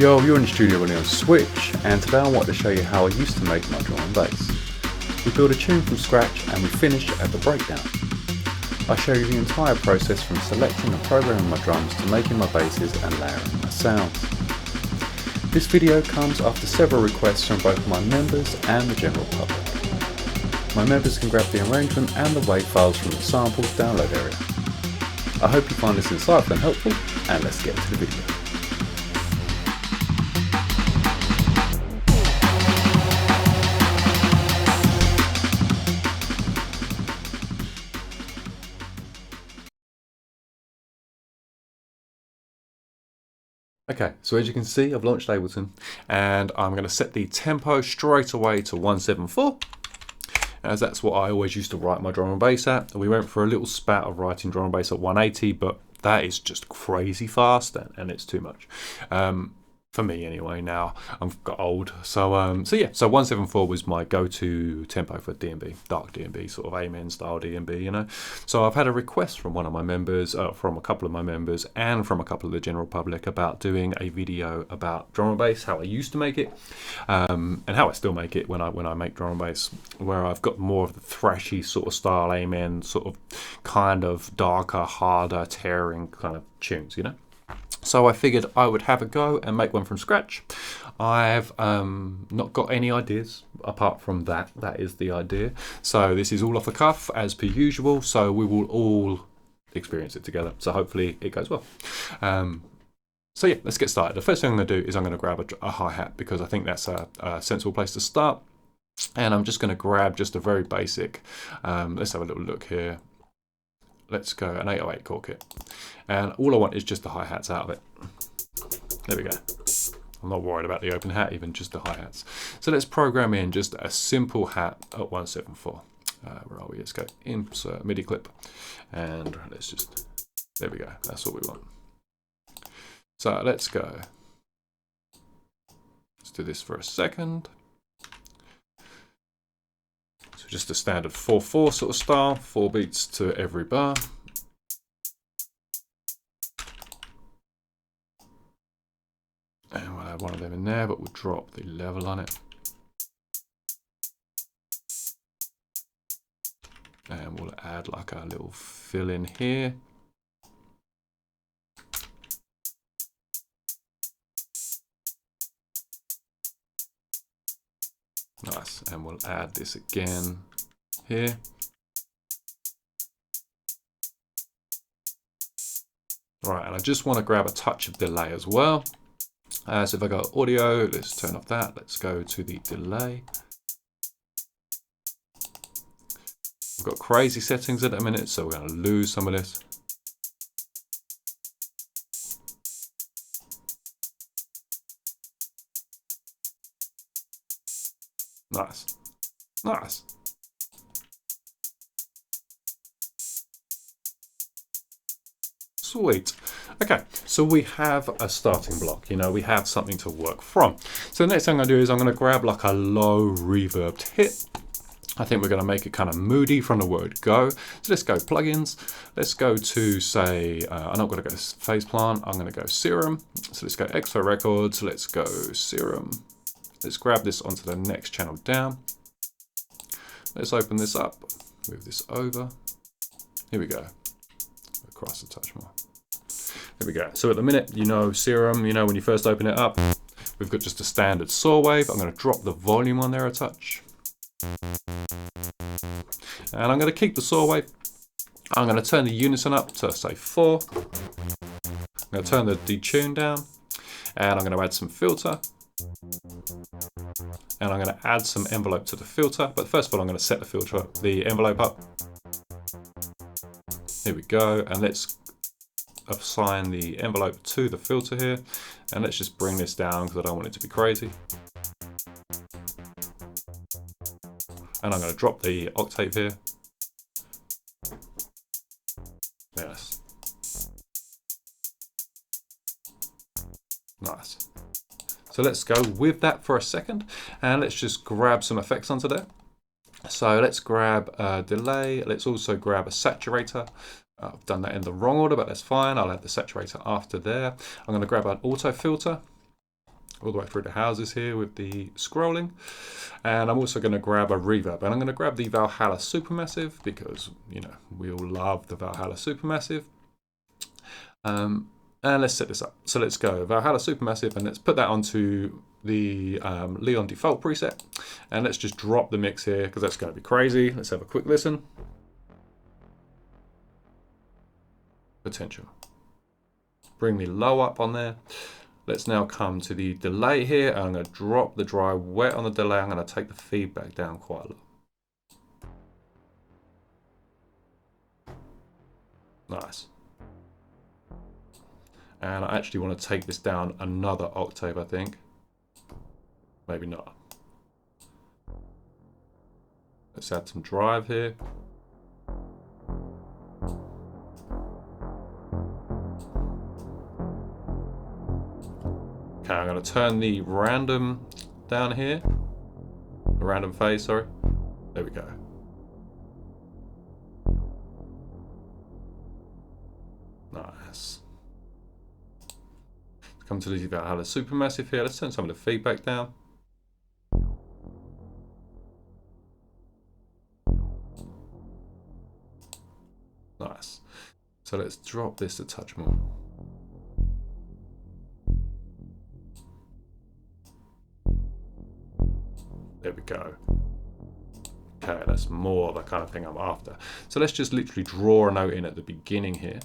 Yo, you're in the studio running on Switch, and today I want to show you how I used to make my drum and bass. We build a tune from scratch and we finish at the breakdown. I show you the entire process from selecting and programming my drums to making my basses and layering my sounds. This video comes after several requests from both my members and the general public. My members can grab the arrangement and the WAV files from the samples download area. I hope you find this insightful and helpful, and let's get to the video. Okay, so as you can see, I've launched Ableton, and I'm going to set the tempo straight away to 174, as that's what I always used to write my drum and bass at. We went for a little spat of writing drum and bass at 180, but that is just crazy fast, and it's too much. For me anyway, now I've got old. So yeah, so 174 was my go-to tempo for D&B, dark D&B, sort of Amen style D&B, you know. So I've had a request from one of my members, from a couple of my members, and from a couple of the general public about doing a video about drum and bass, how I used to make it, and how I still make it when I make drum and bass, where I've got more of the thrashy sort of style Amen, sort of kind of darker, harder, tearing kind of tunes, you know. So I figured I would have a go and make one from scratch. I've not got any ideas apart from that. That is the idea. So this is all off the cuff as per usual. So we will all experience it together. So hopefully it goes well. So yeah, let's get started. The first thing I'm going to do is I'm going to grab a hi-hat, because I think that's a sensible place to start. And I'm just going to grab just a very basic, let's have a little look here. Let's go an 808 core kit, and all I want is just the hi-hats out of it. There we go. I'm not worried about the open hat, even just the hi-hats. So let's program in just a simple hat at 174. Where are we? Let's go insert MIDI clip, and let's just, there we go. That's what we want. So let's go. Let's do this for a second. So just a standard 4/4 sort of style, 4 beats to every bar. And we'll add one of them in there, but we'll drop the level on it. And we'll add like a little fill in here. Nice, and we'll add this again here. Right, and I just want to grab a touch of delay as well. So if I go audio, let's turn off that. Let's go to the delay. We've got crazy settings at the minute, so we're going to lose some of this. Nice, nice. Sweet. Okay, so we have a starting block, you know, we have something to work from. So the next thing I'm going to do is I'm going to grab like a low reverbed hit. I think we're going to make it kind of moody from the word go. So let's go plugins. Let's go to, say, I'm not going to go phase plant, I'm going to go serum. So let's go Expo Records, let's go serum. Let's grab this onto the next channel down. Let's open this up, move this over. Here we go. Across a touch more. There we go. So at the minute, you know, serum, you know, when you first open it up, we've got just a standard saw wave. I'm going to drop the volume on there a touch. And I'm going to keep the saw wave. I'm going to turn the unison up to, say, 4. I'm going to turn the detune down. And I'm going to add some filter. And I'm going to add some envelope to the filter, but first of all I'm going to set the envelope up. Here we go, and let's assign the envelope to the filter here, and let's just bring this down because I don't want it to be crazy. And I'm going to drop the octave here. Yes. Nice. So let's go with that for a second, and let's just grab some effects onto there. So let's grab a delay. Let's also grab a saturator. I've done that in the wrong order, but that's fine. I'll add the saturator after there. I'm going to grab an auto filter. all the way through the houses here with the scrolling. And I'm also going to grab a reverb, and I'm going to grab the Valhalla Supermassive because, you know, we all love the Valhalla Supermassive. And let's set this up. So let's go Valhalla Supermassive, and let's put that onto the Leon default preset. And let's just drop the mix here because that's going to be crazy. Let's have a quick listen. Potential. Bring the low up on there. Let's now come to the delay here. I'm going to drop the dry wet on the delay. I'm going to take the feedback down quite a lot. Nice. And I actually want to take this down another octave, I think. Maybe not. Let's add some drive here. Okay, I'm going to turn the random down here. The random phase, sorry. There we go. Nice. Let's come to the Valhalla Supermassive here. Let's turn some of the feedback down. Nice. So let's drop this a touch more. There we go. Okay, that's more the kind of thing I'm after. So let's just literally draw a note in at the beginning here.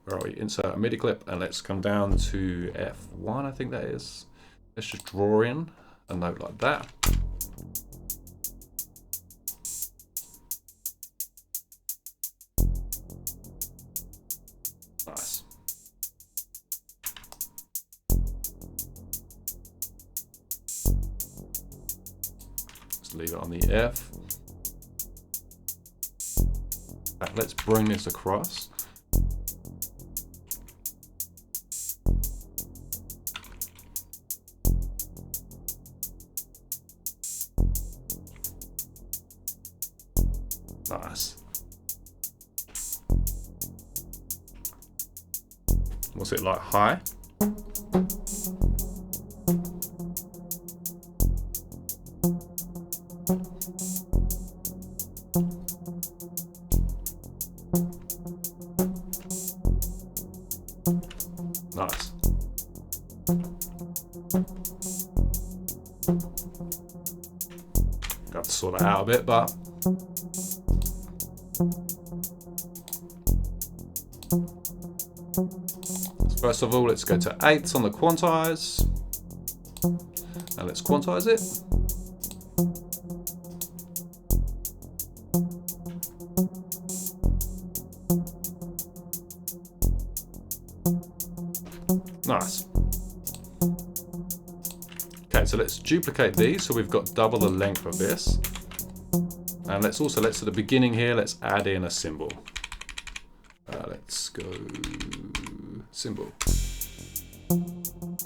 Where are we? Insert a MIDI clip, and let's come down to F1, I think that is. Let's just draw in a note like that. Nice. Leave it on the F. Right, let's bring this across. Nice. What's it like? High? Nice. Got to sort that out a bit, but first of all, let's go to 8ths on the quantize, and let's quantize it. Nice. Okay, so let's duplicate these so we've got double the length of this. And let's at the beginning here, let's add in a cymbal. Let's go cymbal.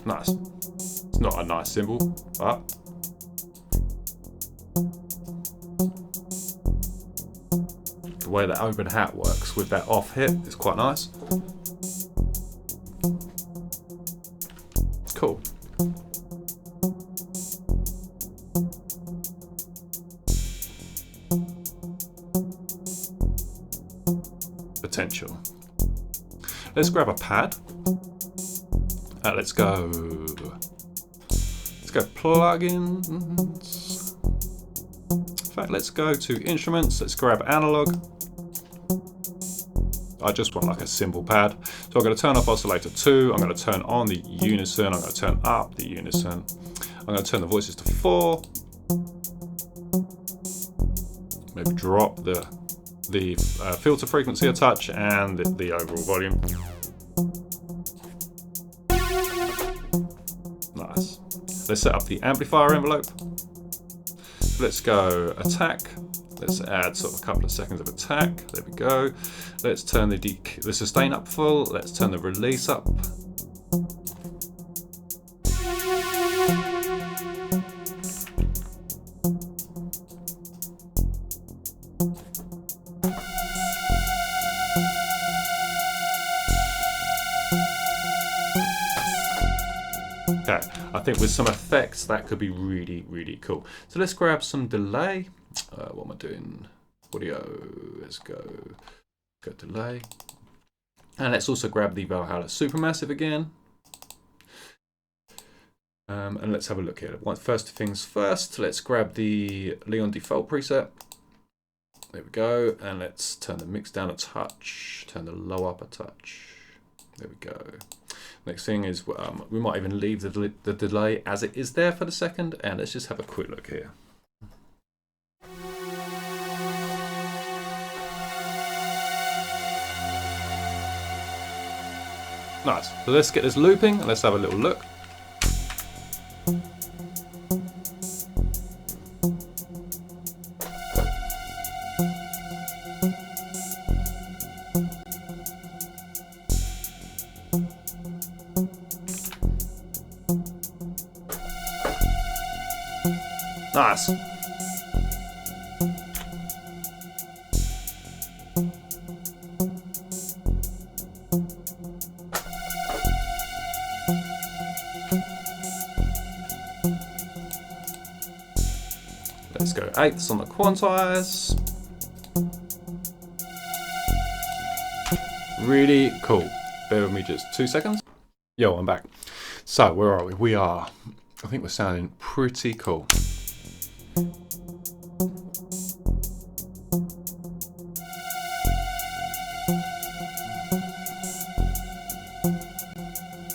Nice. It's not a nice cymbal, but the way that open hat works with that off hit is quite nice. Cool. Potential. Let's grab a pad. Let's go plugins. In fact, let's go to instruments. Let's grab analog. I just want like a simple pad. So I'm going to turn off oscillator 2. I'm going to turn on the unison. I'm going to turn up the unison. I'm going to turn the voices to 4. Maybe drop the filter frequency a touch and the overall volume. Nice. Let's set up the amplifier envelope. Let's go attack. Let's add sort of a couple of seconds of attack. There we go. Let's turn the sustain up full. Let's turn the release up. Okay, I think with some effects that could be really, really cool. So let's grab some delay. What am I doing? Audio, let's go delay. And let's also grab the Valhalla Supermassive again. And let's have a look here. First things first, let's grab the Leon default preset. There we go. And let's turn the mix down a touch, turn the low up a touch. There we go. Next thing is we might even leave the delay as it is there for the second. And let's just have a quick look here. Nice. So let's get this looping and let's have a little look. Nice. Let's go eighths on the quantize. Really cool. Bear with me just 2 seconds. Yo, I'm back. So where are we? I think we're sounding pretty cool.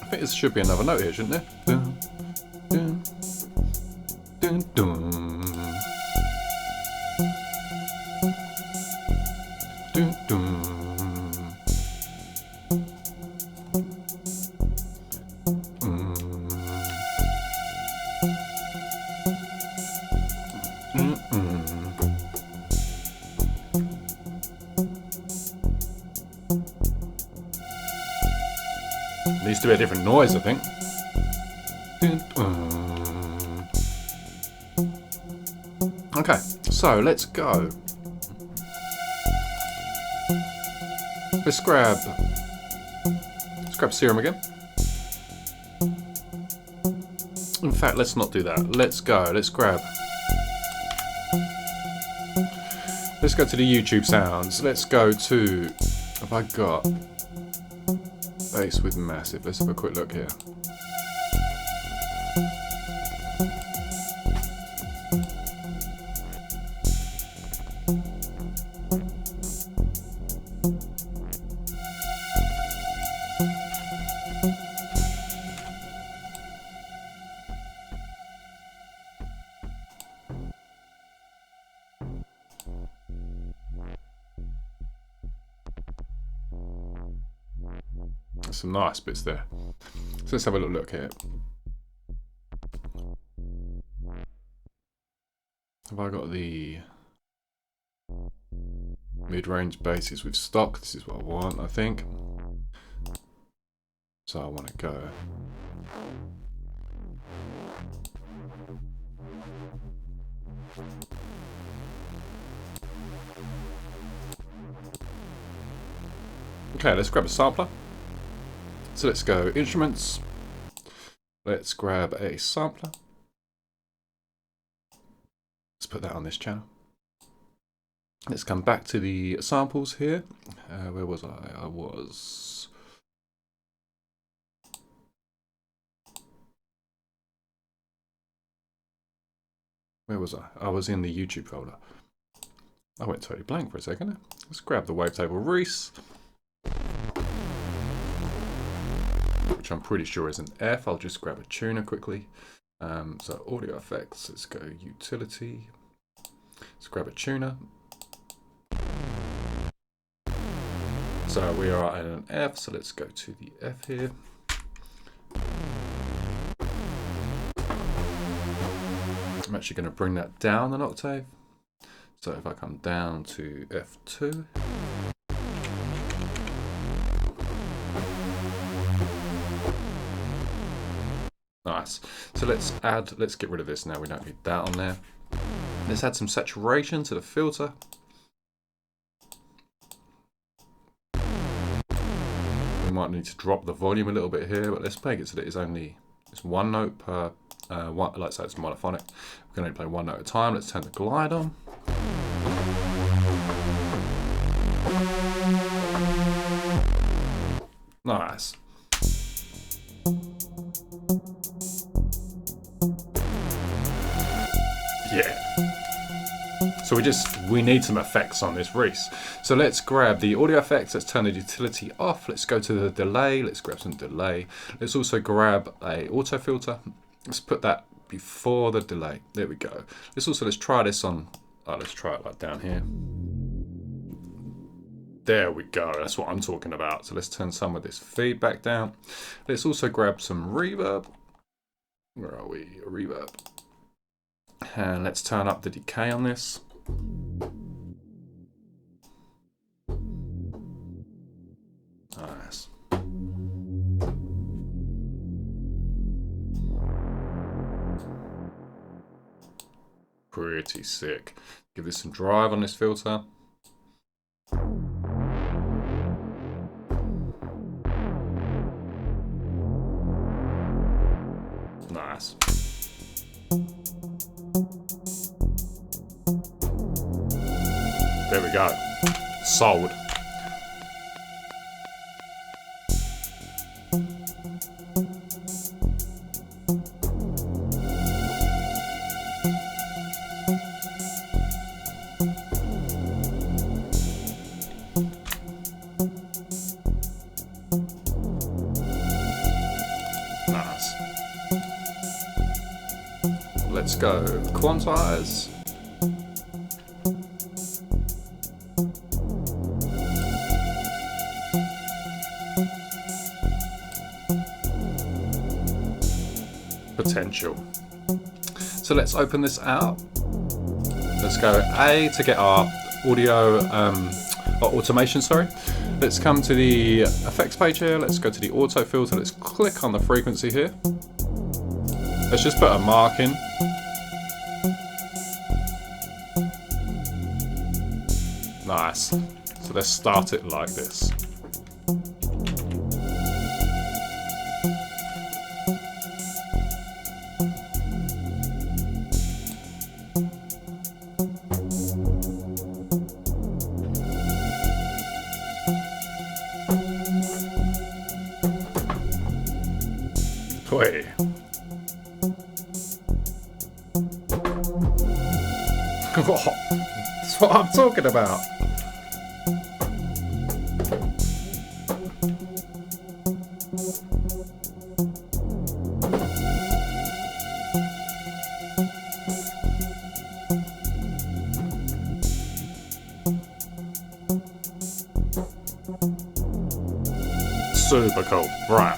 I think this should be another note here, shouldn't there? Dun, dun, dun, dun. Dun, dun. Needs to be a different noise, I think. Okay, so let's go. Let's grab Serum again. In fact, let's not do that. Let's go. Let's go to the YouTube sounds. Let's go to, have I got bass with massive? Let's have a quick look here. Some nice bits there. So let's have a little look here. Have I got the mid-range basses with stock? This is what I want, I think. So I want to go. Okay, let's grab a sampler. So let's go instruments. Let's grab a sampler. Let's put that on this channel. Let's come back to the samples here. Where was I? Where was I? I was in the YouTube folder. I went totally blank for a second. Let's grab the wavetable Rhys, which I'm pretty sure is an F. I'll just grab a tuner quickly. So audio effects, let's go utility. Let's grab a tuner. So we are at an F, so let's go to the F here. I'm actually going to bring that down an octave. So if I come down to F2. Nice. So let's get rid of this now. We don't need that on there. Let's add some saturation to the filter. We might need to drop the volume a little bit here, but let's make it so that it's only It's one note per, let's say it's monophonic. We can only play one note at a time. Let's turn the glide on. Nice. Yeah. So we need some effects on this Rhys. So let's grab the audio effects, let's turn the utility off, let's go to the delay, let's grab some delay. Let's also grab a auto filter. Let's put that before the delay. There we go. Let's try this on, let's try it like down here. There we go, that's what I'm talking about. So let's turn some of this feedback down. Let's also grab some reverb. Where are we? Reverb. And let's turn up the decay on this. Nice. Pretty sick. Give this some drive on this filter. Nice. There we go. Sold. Nice. Let's go quantize. Potential. So let's open this out. Let's go A to get our audio our automation, sorry. Let's come to the effects page here. Let's go to the auto filter. Let's click on the frequency here. Let's just put a mark in. Nice. So let's start it like this. Wait. That's what I'm talking about. Super cool. Right.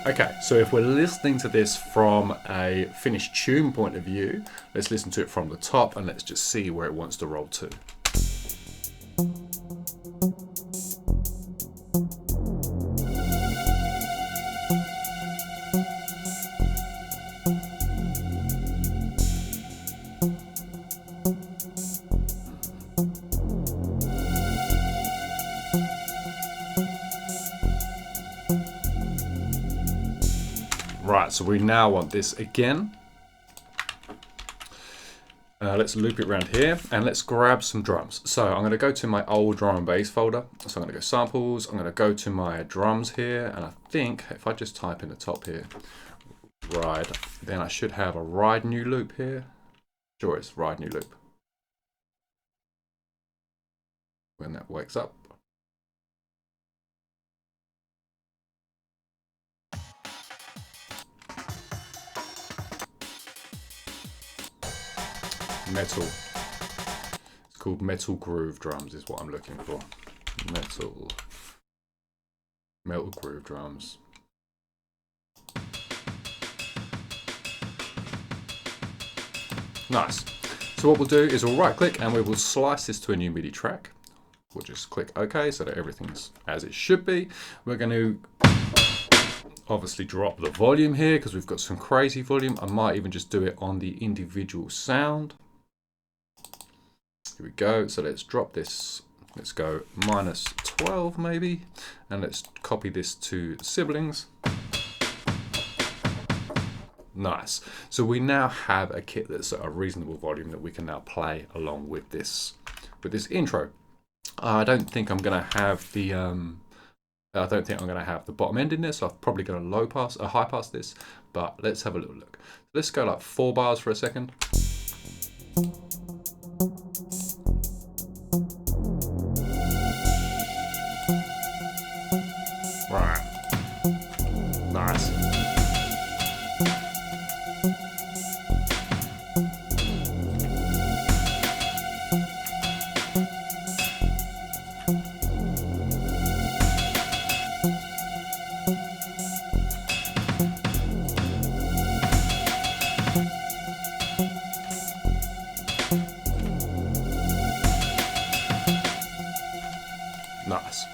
Okay, so if we're listening to this from a finished tune point of view, let's listen to it from the top and let's just see where it wants to roll to. Right, so we now want this again. Let's loop it around here and let's grab some drums. So I'm going to go to my old drum and bass folder. So I'm going to go samples. I'm going to go to my drums here. And I think if I just type in the top here, ride, then I should have a ride new loop here. Sure, it's ride new loop. When that wakes up. Metal. It's called metal groove drums is what I'm looking for. Metal groove drums. Nice. So what we'll do is we'll right click and we will slice this to a new MIDI track. We'll just click OK so that everything's as it should be. We're going to obviously drop the volume here because we've got some crazy volume. I might even just do it on the individual sound. Here we go. So let's drop this. Let's go -12 maybe. And let's copy this to siblings. Nice. So we now have a kit that's at a reasonable volume that we can now play along with this intro. I don't think I'm going to have the bottom end in this. So I'm probably going to high pass this. But let's have a little look. Let's go like 4 bars for a second. Right. Nice. Nice.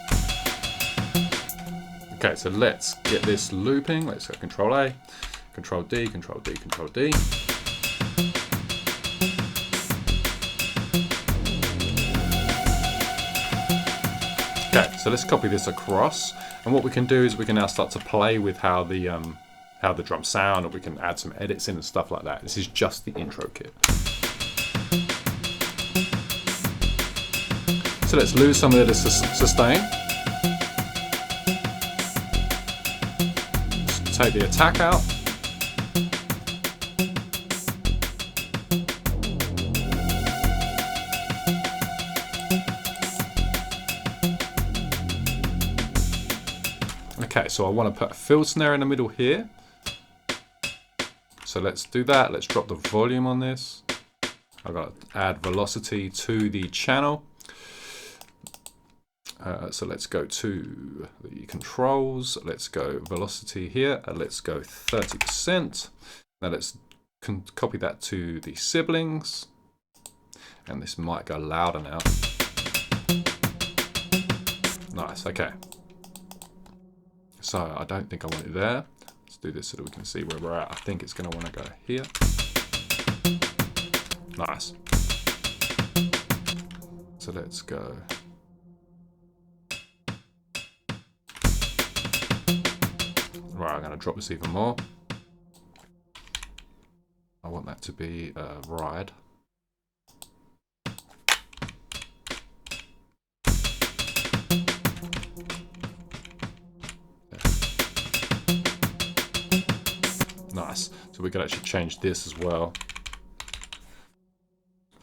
Okay, so let's get this looping. Let's go Control A, Control D, Control D, Control D. Okay, so let's copy this across. And what we can do is we can now start to play with how the drums sound, and we can add some edits in and stuff like that. This is just the intro kit. So let's lose some of the sustain. Let's take the attack out. Okay, so I want to put a fill snare in the middle here. So let's do that. Let's drop the volume on this. I've got to add velocity to the channel. So let's go to the controls. Let's go velocity here. Let's go 30%. Now let's copy that to the siblings. And this might go louder now. Nice, okay. So I don't think I want it there. Let's do this so that we can see where we're at. I think it's going to want to go here. Nice. So let's go. Right, I'm going to drop this even more. I want that to be a ride. Nice. So we could actually change this as well.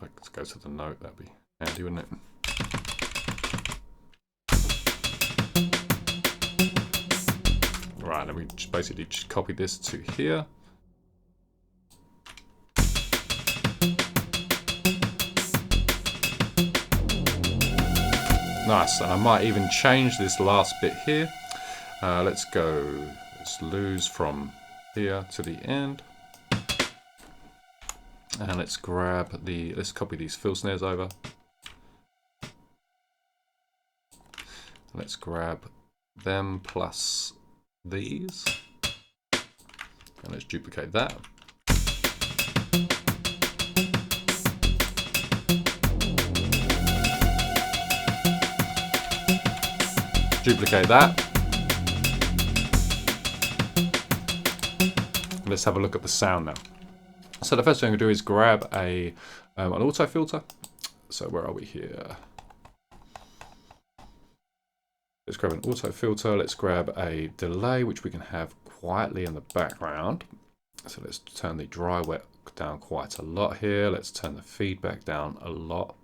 Let's go to the note, that'd be handy, wouldn't it? Right, and we just basically just copy this to here. Nice, and I might even change this last bit here. Let's lose from here to the end. And let's copy these fill snares over. Let's grab them plus these. And let's duplicate that. Duplicate that. And let's have a look at the sound now. So the first thing I'm going to do is grab an auto filter. So where are we here? Let's grab an auto filter. Let's grab a delay, which we can have quietly in the background. So let's turn the dry wet down quite a lot here. Let's turn the feedback down a lot.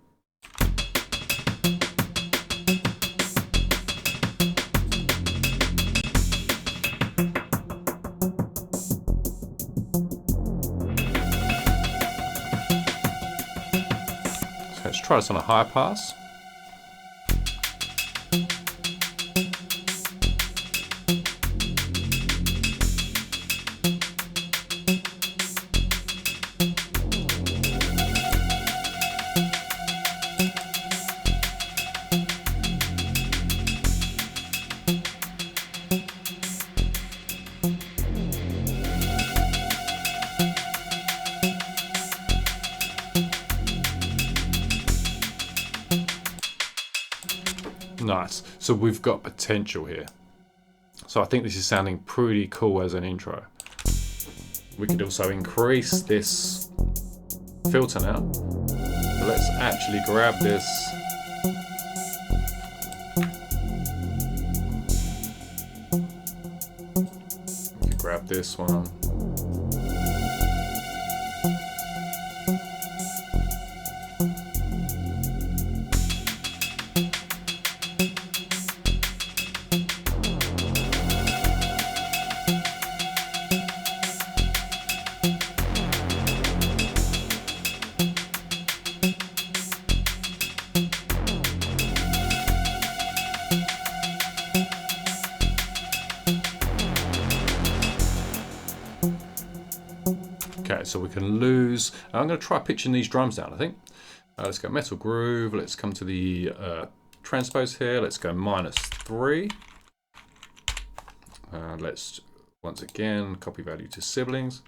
Let's try this on a high pass. Nice. So we've got potential here. So I think this is sounding pretty cool as an intro. We could also increase this filter now. So let's actually grab this. We can grab this one. Okay, so we can lose. I'm going to try pitching these drums down, I think. Let's go metal groove. Let's come to the transpose here. Let's go -3. Let's once again copy value to siblings.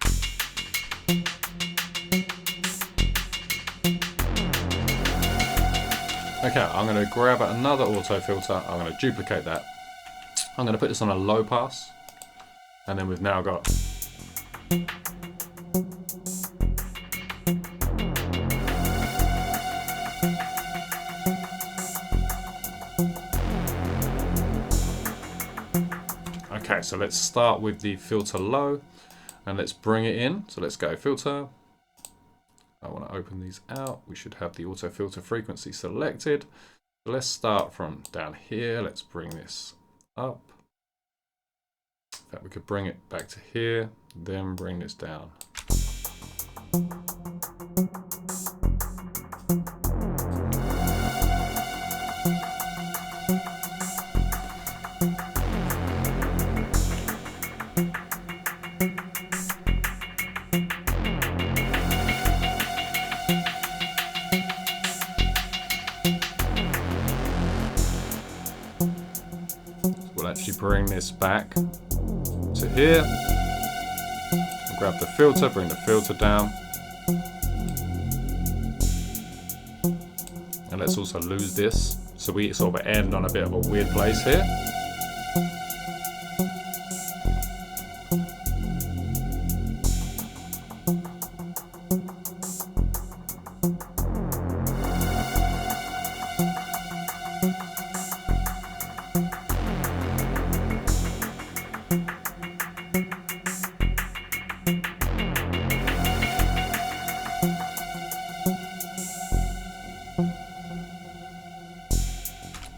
Okay, I'm going to grab another auto filter. I'm going to duplicate that. I'm going to put this on a low pass. And then we've now got okay, so let's start with the filter low and let's bring it in. So let's go filter. I want to open these out. We should have the auto filter frequency selected. So let's start from down here. Let's bring this up. In fact, we could bring it back to here, then bring this down. Bring this back to here. Grab the filter, bring the filter down. And let's also lose this. So we sort of end on a bit of a weird place here.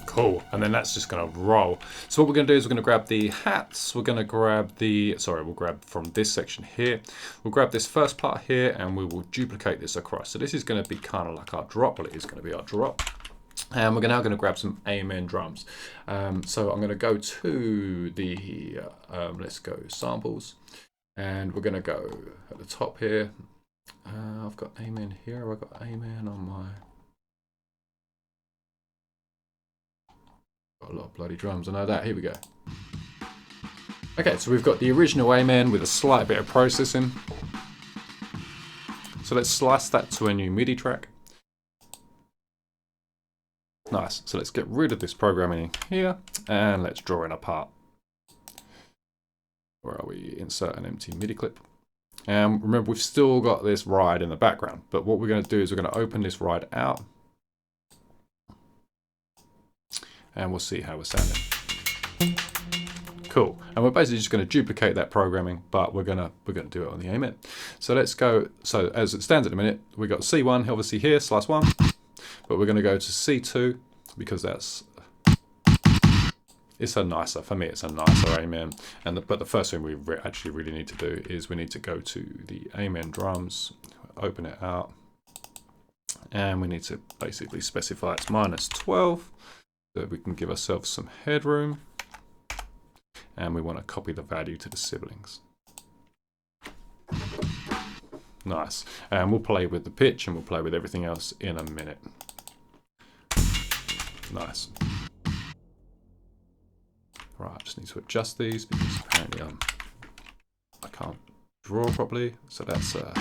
Cool, and then that's just going to roll. So what we're going to do is we're going to grab the hats. We're going to grab the, we'll grab from this section here. We'll grab this first part here and we will duplicate this across. So this is going to be kind of like our drop. Well, it is going to be our drop. And we're now going to grab some Amen drums. So I'm going to go to the, let's go samples. And we're going to go at the top here. I've got Amen here. I've got Amen on my... Got a lot of bloody drums, I know that. Here we go. Okay, so we've got the original Amen with a slight bit of processing. So let's slice that to a new MIDI track. Nice, so let's get rid of this programming here and let's draw in a part. Where are we? Insert an empty MIDI clip. And remember, we've still got this ride in the background, but what we're going to do is we're going to open this ride out. And we'll see how we're sounding. Cool. And we're basically just going to duplicate that programming, but we're going to do it on the Amen. So let's go. So as it stands at the minute, we got C1 obviously here, slice 1, but we're going to go to C2 because that's it's a nicer, for me it's a nicer Amen. And but the first thing we actually really need to do is we need to go to the Amen drums, open it out, and we need to basically specify it's -12. So we can give ourselves some headroom, and we want to copy the value to the siblings. Nice, and we'll play with the pitch and we'll play with everything else in a minute. Nice. Right, I just need to adjust these because apparently I can't draw properly, so that's okay.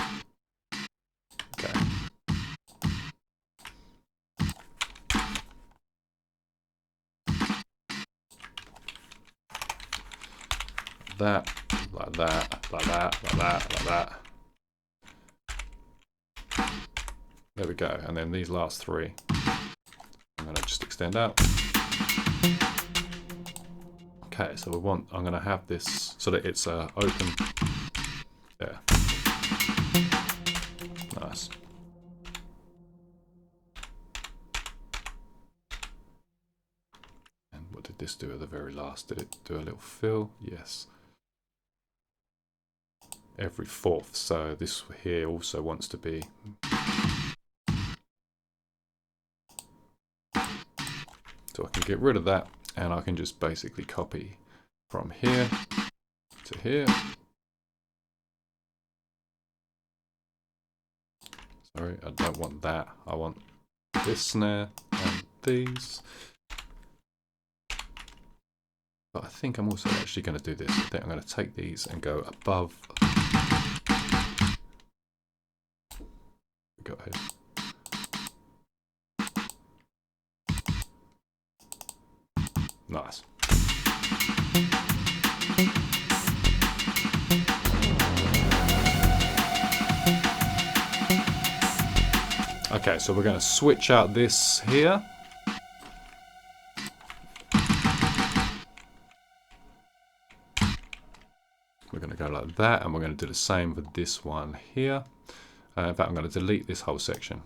like that, like that, like that, like that. There we go. And then these last three, I'm going to just extend out. Okay, so I'm going to have this so that it's open. There. Nice. And what did this do at the very last? Did it do a little fill? Yes. Every fourth. So this here also wants to be. So I can get rid of that, and I can just basically copy from here to here. Sorry, I don't want that. I want this snare and these. But I think I'm also actually going to do this. I think I'm going to take these and go above. We got here. Nice. Okay, so we're going to switch out this here. We're going to go like that, and we're going to do the same for this one here. In fact, I'm going to delete this whole section.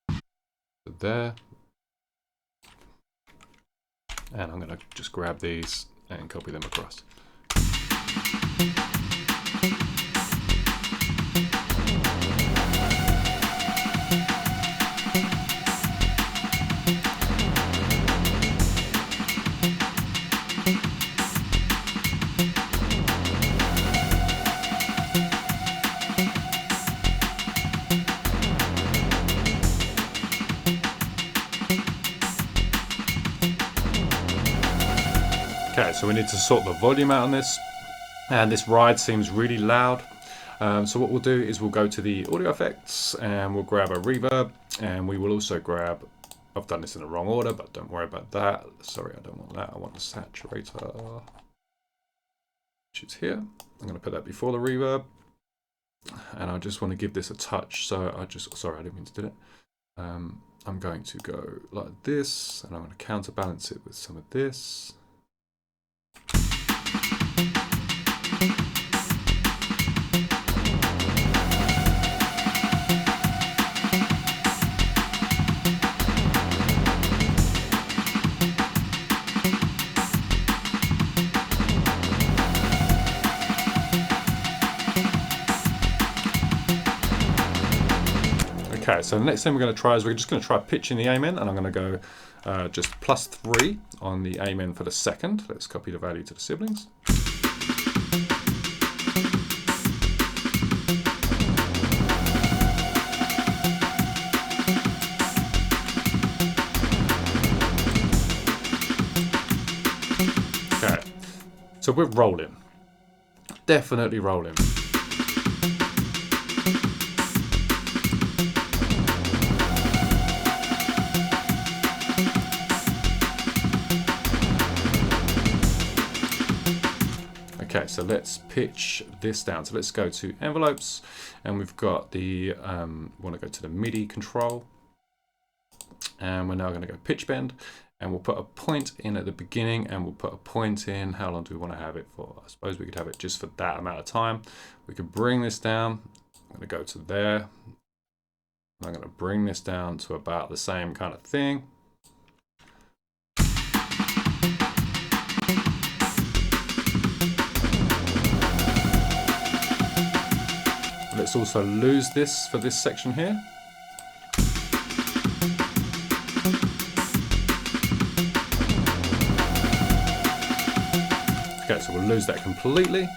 So there. And I'm going to just grab these and copy them across. Okay, so we need to sort the volume out on this, and this ride seems really loud. So what we'll do is we'll go to the audio effects and we'll grab a reverb, and we will also grab, I've done this in the wrong order, but don't worry about that. Sorry, I don't want that. I want the saturator, which is here. I'm going to put that before the reverb, and I just want to give this a touch. So sorry, I didn't mean to do it. I'm going to go like this, and I'm going to counterbalance it with some of this. Okay, so the next thing we're going to try is we're just going to try pitching the amen, and I'm going to go just +3 on the amen for the second. Let's copy the value to the siblings. Okay, so we're rolling. Definitely rolling. Okay, so let's pitch this down. So let's go to envelopes, and we've got the, want to go to the MIDI control, and we're now going to go pitch bend, and we'll put a point in at the beginning, and we'll put a point in. How long do we want to have it for? I suppose we could have it just for that amount of time. We could bring this down. I'm going to go to there. And I'm going to bring this down to about the same kind of thing. Let's also lose this for this section here. Okay, so we'll lose that completely.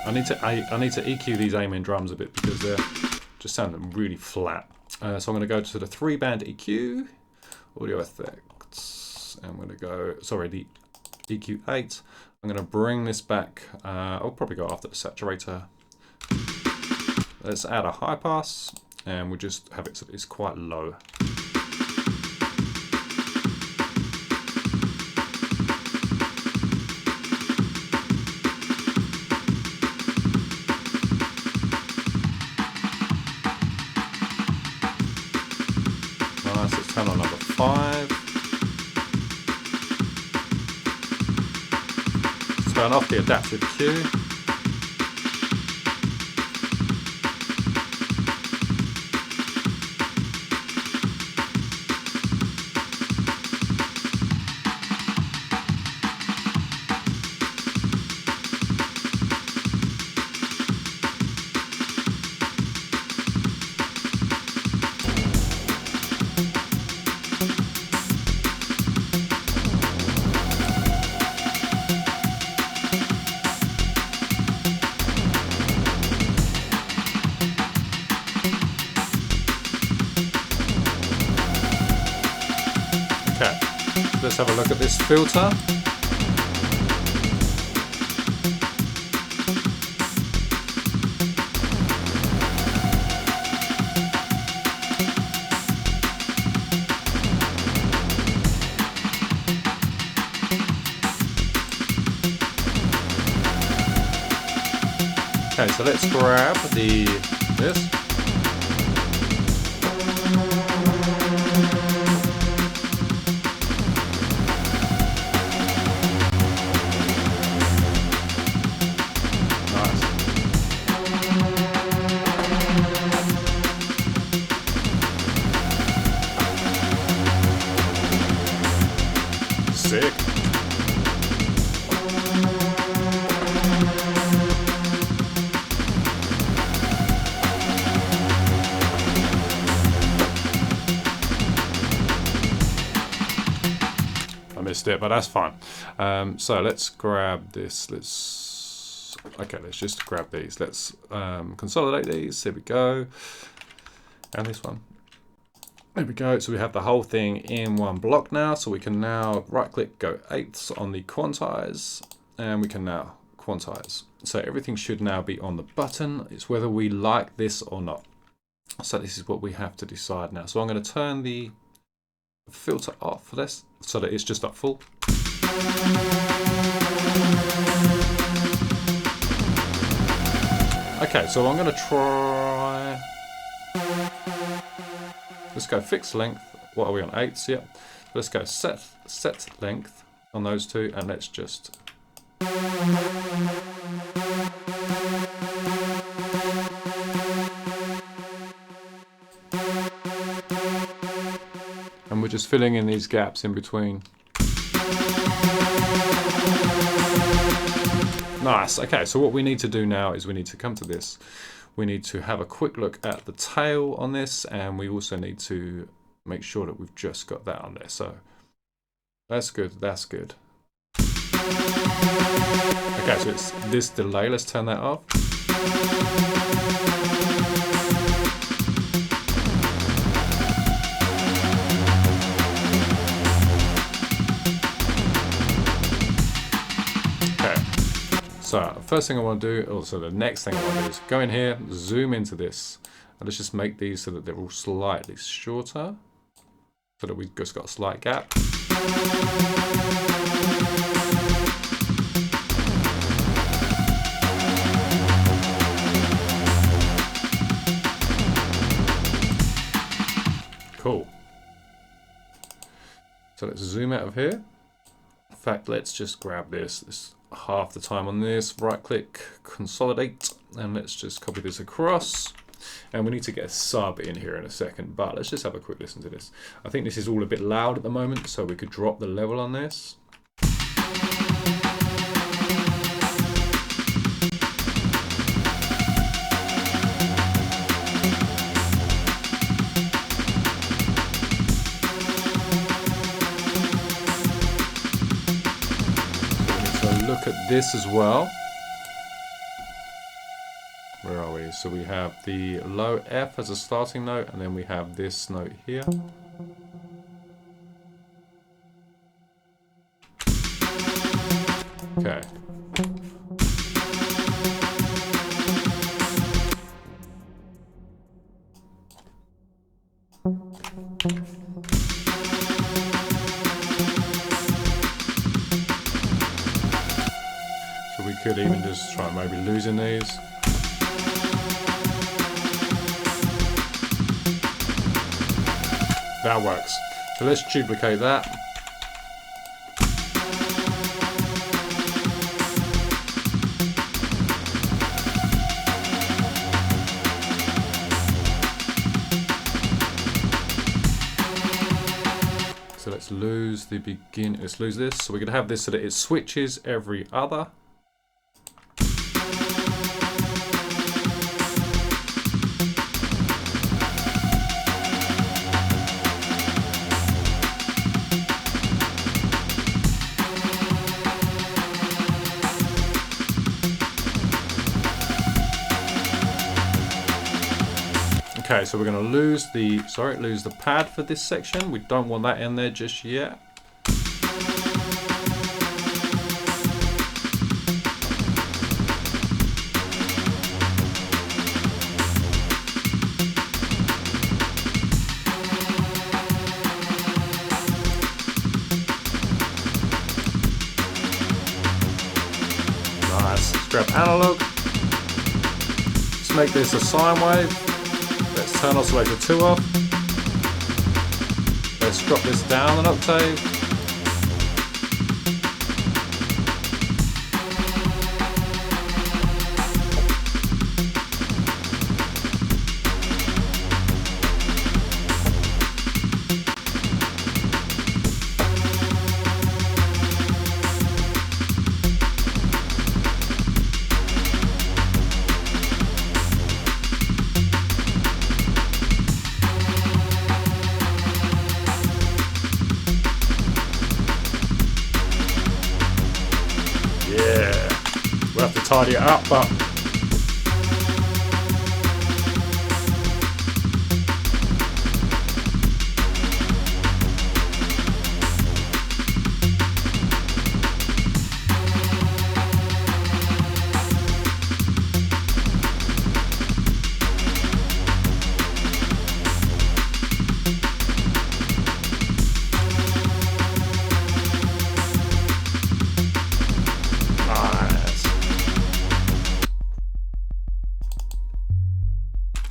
I need to EQ these amen drums a bit because they're just sounding really flat. So I'm going to go to the 3-band EQ, audio effects, and I'm going to go, sorry, the EQ8. I'm going to bring this back. I'll probably go after the saturator. Let's add a high pass, and we'll just have it so it's quite low. Nice, let's turn on number 5. Turn off the adaptive cue. Let's have a look at this filter. Okay, so let's grab this. Sick. I missed it, but that's fine. So let's grab this. Let's just grab these. Let's consolidate these. There we go. And this one. There we go, so we have the whole thing in one block now, so we can now right click, go 8ths on the quantize, and we can now quantize. So everything should now be on the button. It's whether we like this or not. So this is what we have to decide now. So I'm going to turn the filter off for this, so that it's just at full. Okay, so I'm going to try... Let's go fixed length. What are we on? 8ths? Yep. Let's go set length on those two, and let's just. And we're just filling in these gaps in between. Nice. Okay, so what we need to do now is we need to come to this. We need to have a quick look at the tail on this, and we also need to make sure that we've just got that on there. So that's good, that's good. Okay, so it's this delay. Let's turn that off. So first thing I want to do, also the next thing I want to do is go in here, zoom into this, and let's just make these so that they're all slightly shorter, so that we've just got a slight gap. Cool. So let's zoom out of here. In fact, let's just grab this half the time on this, right click, consolidate, and let's just copy this across. And we need to get a sub in here in a second, but let's just have a quick listen to this. I think this is all a bit loud at the moment, so we could drop the level on this. Look at this as well. Where are we? So we have the low F as a starting note, and then we have this note here. Okay. could even just try maybe losing these. That works. So let's duplicate that. So let's lose the begin. Let's lose this. So we're going to have this so that it switches every other. Okay, so we're going to lose the pad for this section. We don't want that in there just yet. Nice. Let's grab analog. Let's make this a sine wave. Let's turn oscillator 2 off. Let's drop this down an octave. Tidy it up, but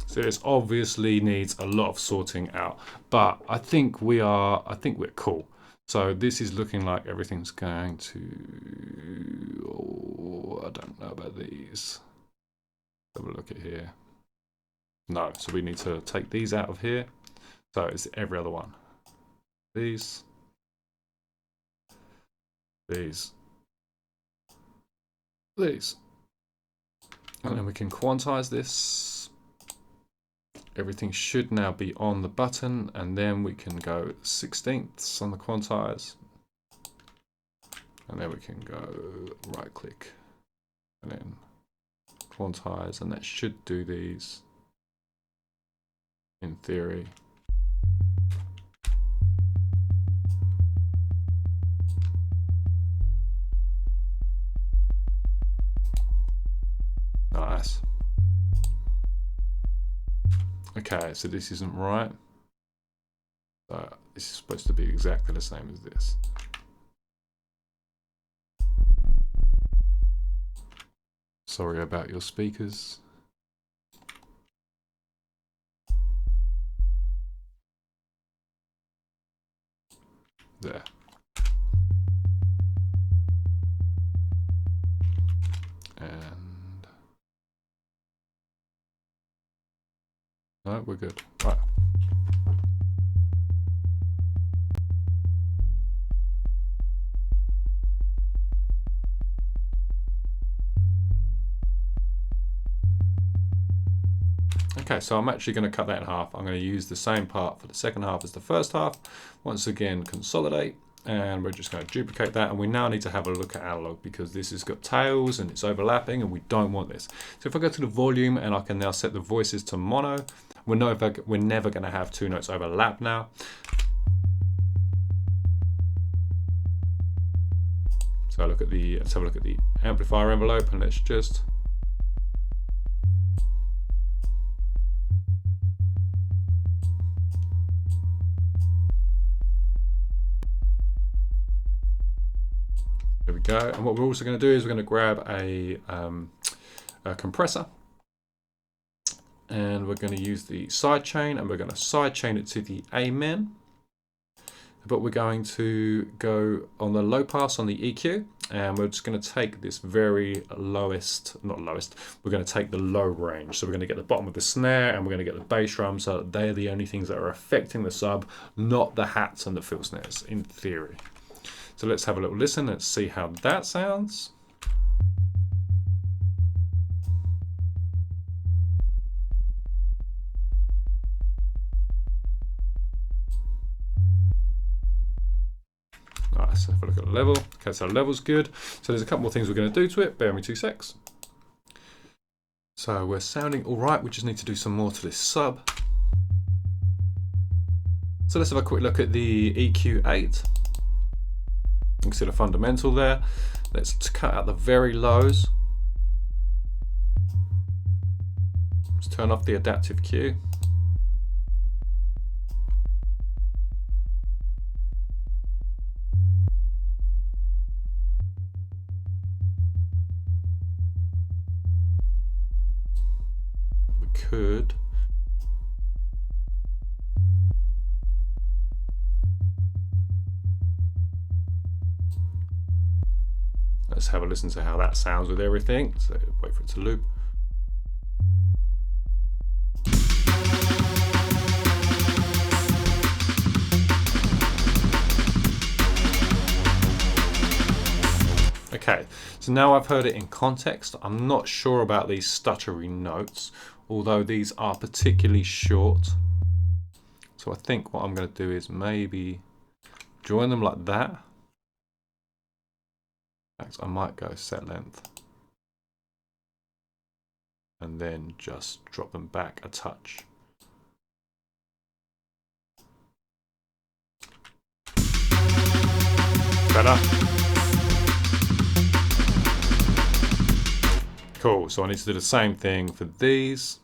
so this obviously needs a lot of sorting out, but I think we're cool. So this is looking like everything's going to, oh, I don't know about these. Have a look at here. No, so we need to take these out of here. So it's every other one. These. And then we can quantize this. Everything should now be on the button, and then we can go 16ths on the quantize, and then we can go right click and then quantize, and that should do these in theory. Nice. Okay, so this isn't right. So this is supposed to be exactly the same as this. Sorry about your speakers. There. And no, we're good. Right. Okay, so I'm actually going to cut that in half. I'm going to use the same part for the second half as the first half. Once again, consolidate, and we're just going to duplicate that. And we now need to have a look at analog because this has got tails and it's overlapping and we don't want this. So if I go to the volume and I can now set the voices to mono, we're never going to have two notes overlap now. So let's have a look at the amplifier envelope, and let's just there we go. And what we're also going to do is we're going to grab a compressor. And we're going to use the sidechain, and we're going to sidechain it to the Amen. But we're going to go on the low pass on the EQ, and we're just going to take this very lowest, not lowest, we're going to take the low range. So we're going to get the bottom of the snare, and we're going to get the bass drum, so that they're the only things that are affecting the sub, not the hats and the fill snares, in theory. So let's have a little listen and see how that sounds. Let's have a look at the level. Okay, so the level's good. So there's a couple more things we're going to do to it. Bear with me 2 secs. So we're sounding all right. We just need to do some more to this sub. So let's have a quick look at the EQ8. You can see the fundamental there. Let's cut out the very lows. Let's turn off the adaptive cue. Could let's have a listen to how that sounds with everything. So wait for it to loop. Okay, so now I've heard it in context. I'm not sure about these stuttery notes, although these are particularly short. So I think what I'm going to do is maybe join them like that. In fact, I might go set length. And then just drop them back a touch. Better. Cool, so I need to do the same thing for these.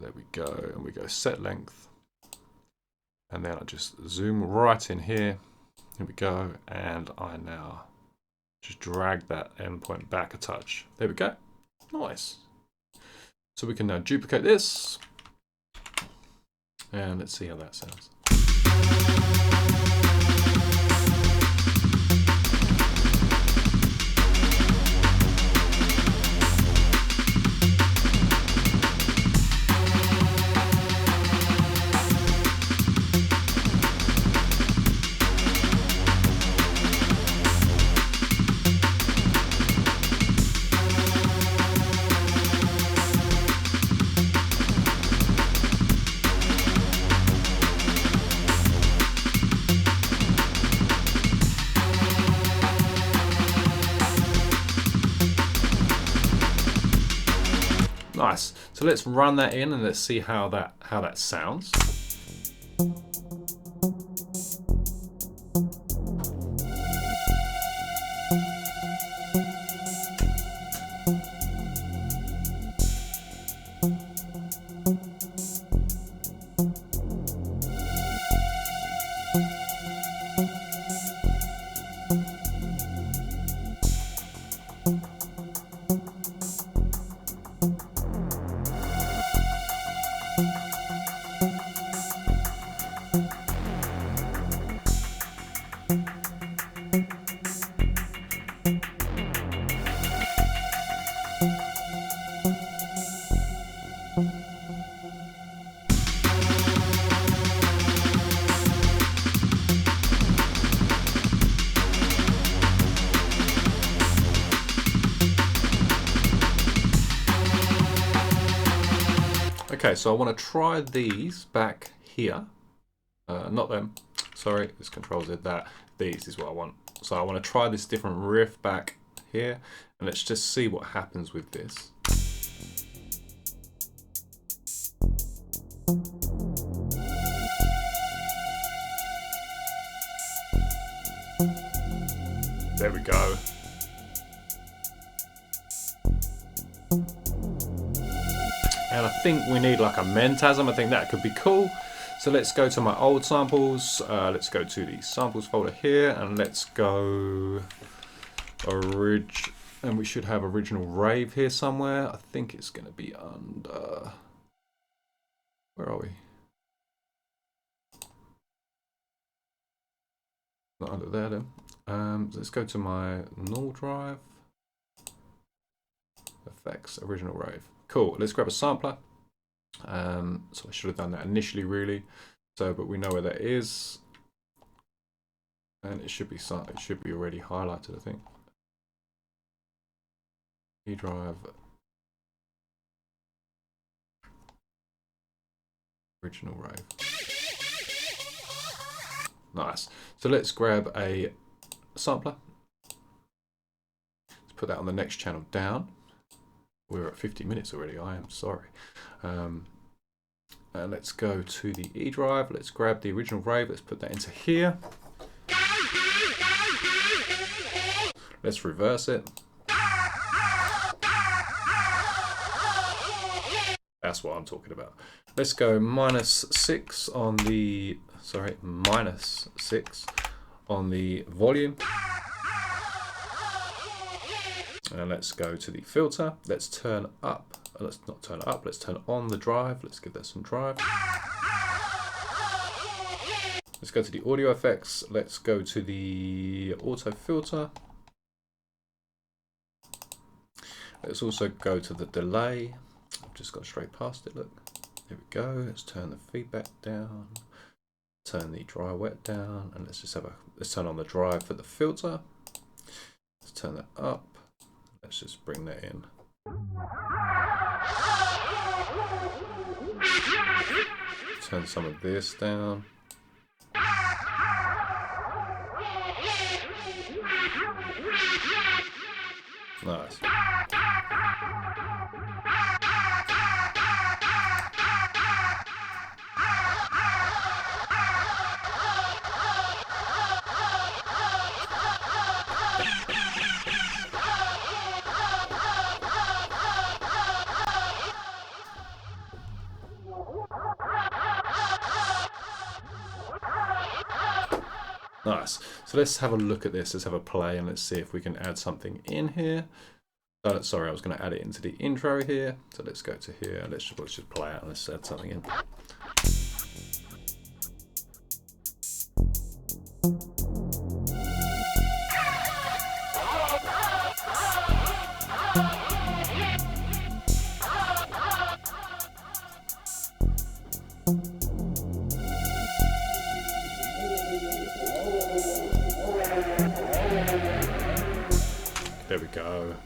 There we go, and we go set length. And then I just zoom right in here. Here we go, and I now just drag that endpoint back a touch. There we go, nice. So we can now duplicate this. And let's see how that sounds. Nice. So let's run that in and let's see how that sounds. Okay, so I want to try these back here. Not them. Sorry, this controls it. These is what I want. So I want to try this different riff back here, and let's just see what happens with this. There we go. And I think we need like a mentasm. I think that could be cool. So let's go to my old samples. Let's go to the samples folder here, and let's go and we should have original rave here somewhere. I think it's going to be under, where are we? Not under there then. So let's go to my null drive. Effects, original rave. Cool. Let's grab a sampler. So I should have done that initially, really. So, but we know where that is, and it should be already highlighted, I think. E drive, original rave. Nice. So let's grab a sampler. Let's put that on the next channel down. We're at 50 minutes already. I am sorry. And let's go to the E drive. Let's grab the original rave. Let's put that into here. Let's reverse it. That's what I'm talking about. Let's go -6 on the, sorry, -6 on the volume. And let's go to the filter. Let's turn up, let's not turn it up, let's turn on the drive. Let's give that some drive. Let's go to the audio effects. Let's go to the auto filter. Let's also go to the delay. I've just got straight past it, look. There we go. Let's turn the feedback down. Turn the dry wet down, and let's just let's turn on the drive for the filter. Let's turn that up. Let's just bring that in. Turn some of this down. Nice. Nice. So let's have a look at this. Let's have a play and let's see if we can add something in here. Sorry, I was going to add it into the intro here. So let's go to here. Let's just play it and let's add something in. There we go.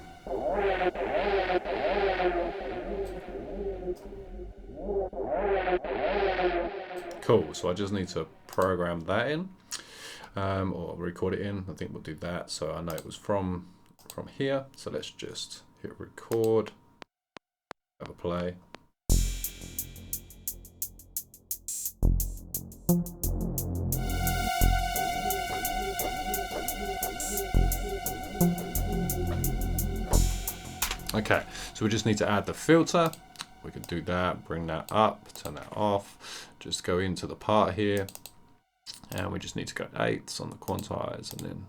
Cool, so I just need to program that in, or record it in. I think we'll do that. So I know it was from here. So let's just hit record, have a play. Okay, so we just need to add the filter. We can do that, bring that up, turn that off, just go into the part here, and we just need to go 8s on the quantize and then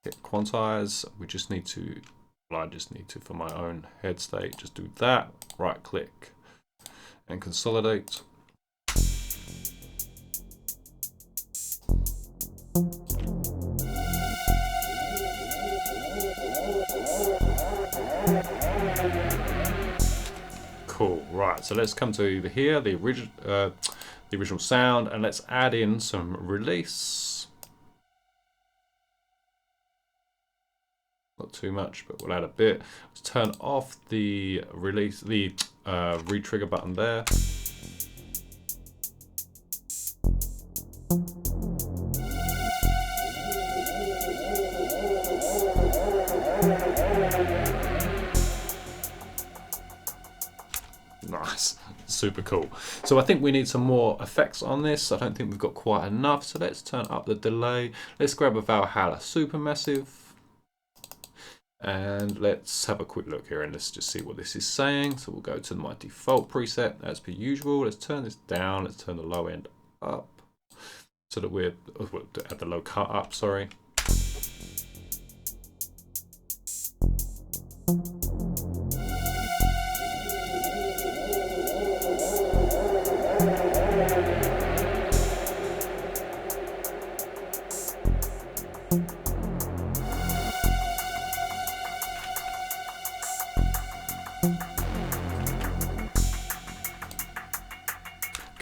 hit quantize. We just need to, well, I just need to, for my own head state, just do that, right click and consolidate. Cool, right, so let's come to here, the original sound, and let's add in some release. Not too much, but we'll add a bit. Let's turn off the release, the re-trigger button there. Nice, super cool. So I think we need some more effects on this. I don't think we've got quite enough. So let's turn up the delay. Let's grab a Valhalla Supermassive. And let's have a quick look here and let's just see what this is saying. So we'll go to my default preset as per usual. Let's turn this down. Let's turn the low end up so that we're at the low cut up, sorry.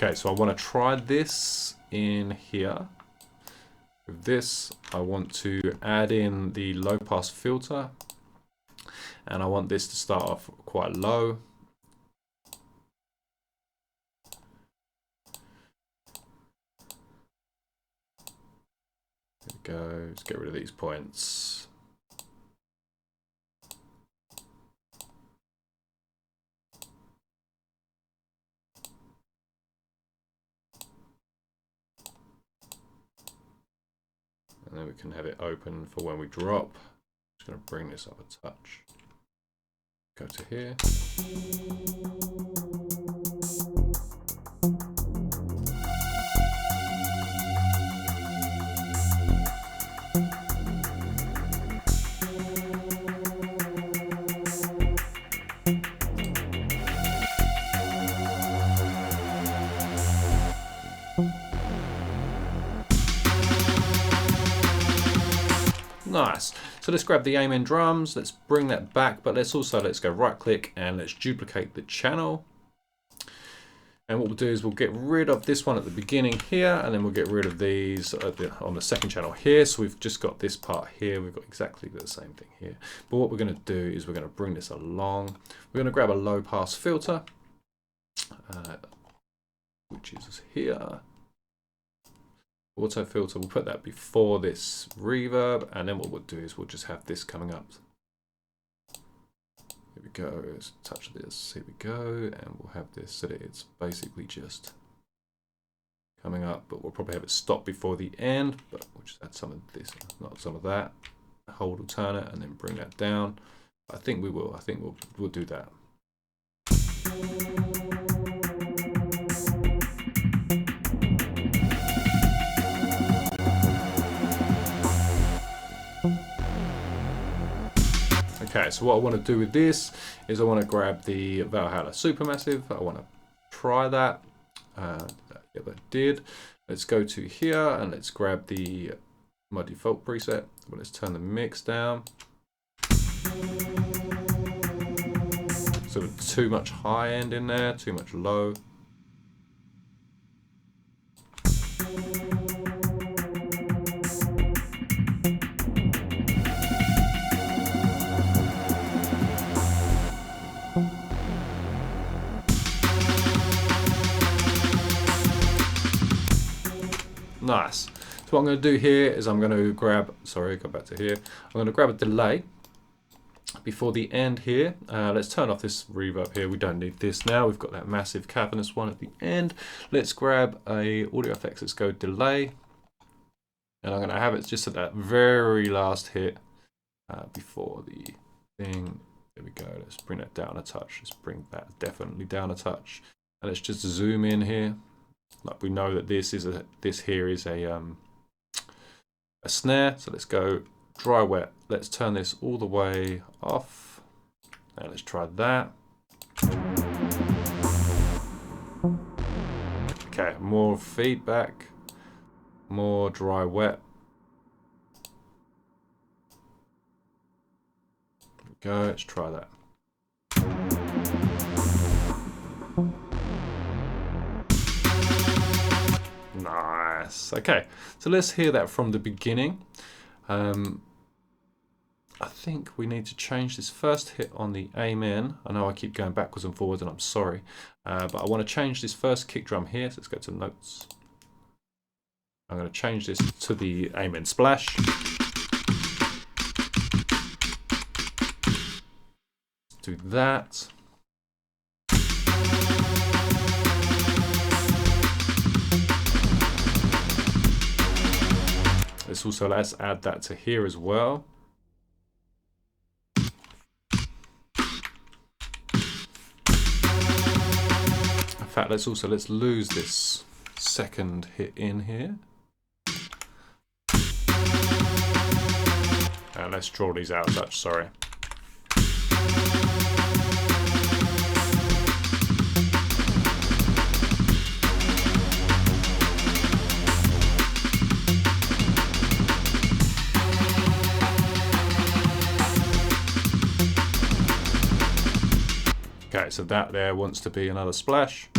Okay, so I want to try this in here. With this, I want to add in the low pass filter, and I want this to start off quite low. There we go, let's get rid of these points. And then we can have it open for when we drop. Just going to bring this up a touch. Go to here. Nice. So let's grab the Amen drums, let's bring that back, but let's go right click and let's duplicate the channel. And what we'll do is we'll get rid of this one at the beginning here, and then we'll get rid of these on the second channel here. So we've just got this part here, we've got exactly the same thing here. But what we're going to do is we're going to bring this along. We're going to grab a low pass filter, which is here. Auto filter, we'll put that before this reverb, and then what we'll do is we'll just have this coming up. Here we go, let's touch this, here we go, and we'll have this so that it's basically just coming up, but we'll probably have it stop before the end, but we'll just add some of this, not some of that. Hold alternate and then bring that down. I think we will, I think we'll do that. Okay, so what I want to do with this is I want to grab the Valhalla Supermassive. I want to try that. Yeah, that did. Let's go to here and let's grab my default preset. Well, let's turn the mix down. So too much high end in there, too much low. Nice. So what I'm going to do here is I'm going to grab, sorry, go back to here. I'm going to grab a delay before the end here. Let's turn off this reverb here. We don't need this now. We've got that massive cavernous one at the end. Let's grab a audio effects. Let's go delay. And I'm going to have it just at that very last hit before the thing. There we go. Let's bring that down a touch. Let's bring that definitely down a touch. And let's just zoom in here. Like we know that this here is a snare, so let's go dry wet. Let's turn this all the way off. Now let's try that. Okay, more feedback, more dry wet. There we go. Let's try that. Nice. Okay, so let's hear that from the beginning. I think we need to change this first hit on the Amen. I know I keep going backwards and forwards and I'm sorry, but I want to change this first kick drum here. So let's go to notes. I'm going to change this to the Amen splash. Let's do that. Let's add that to here as well. In fact, let's lose this second hit in here. And let's draw these out as such, sorry. Okay, so that there wants to be another splash.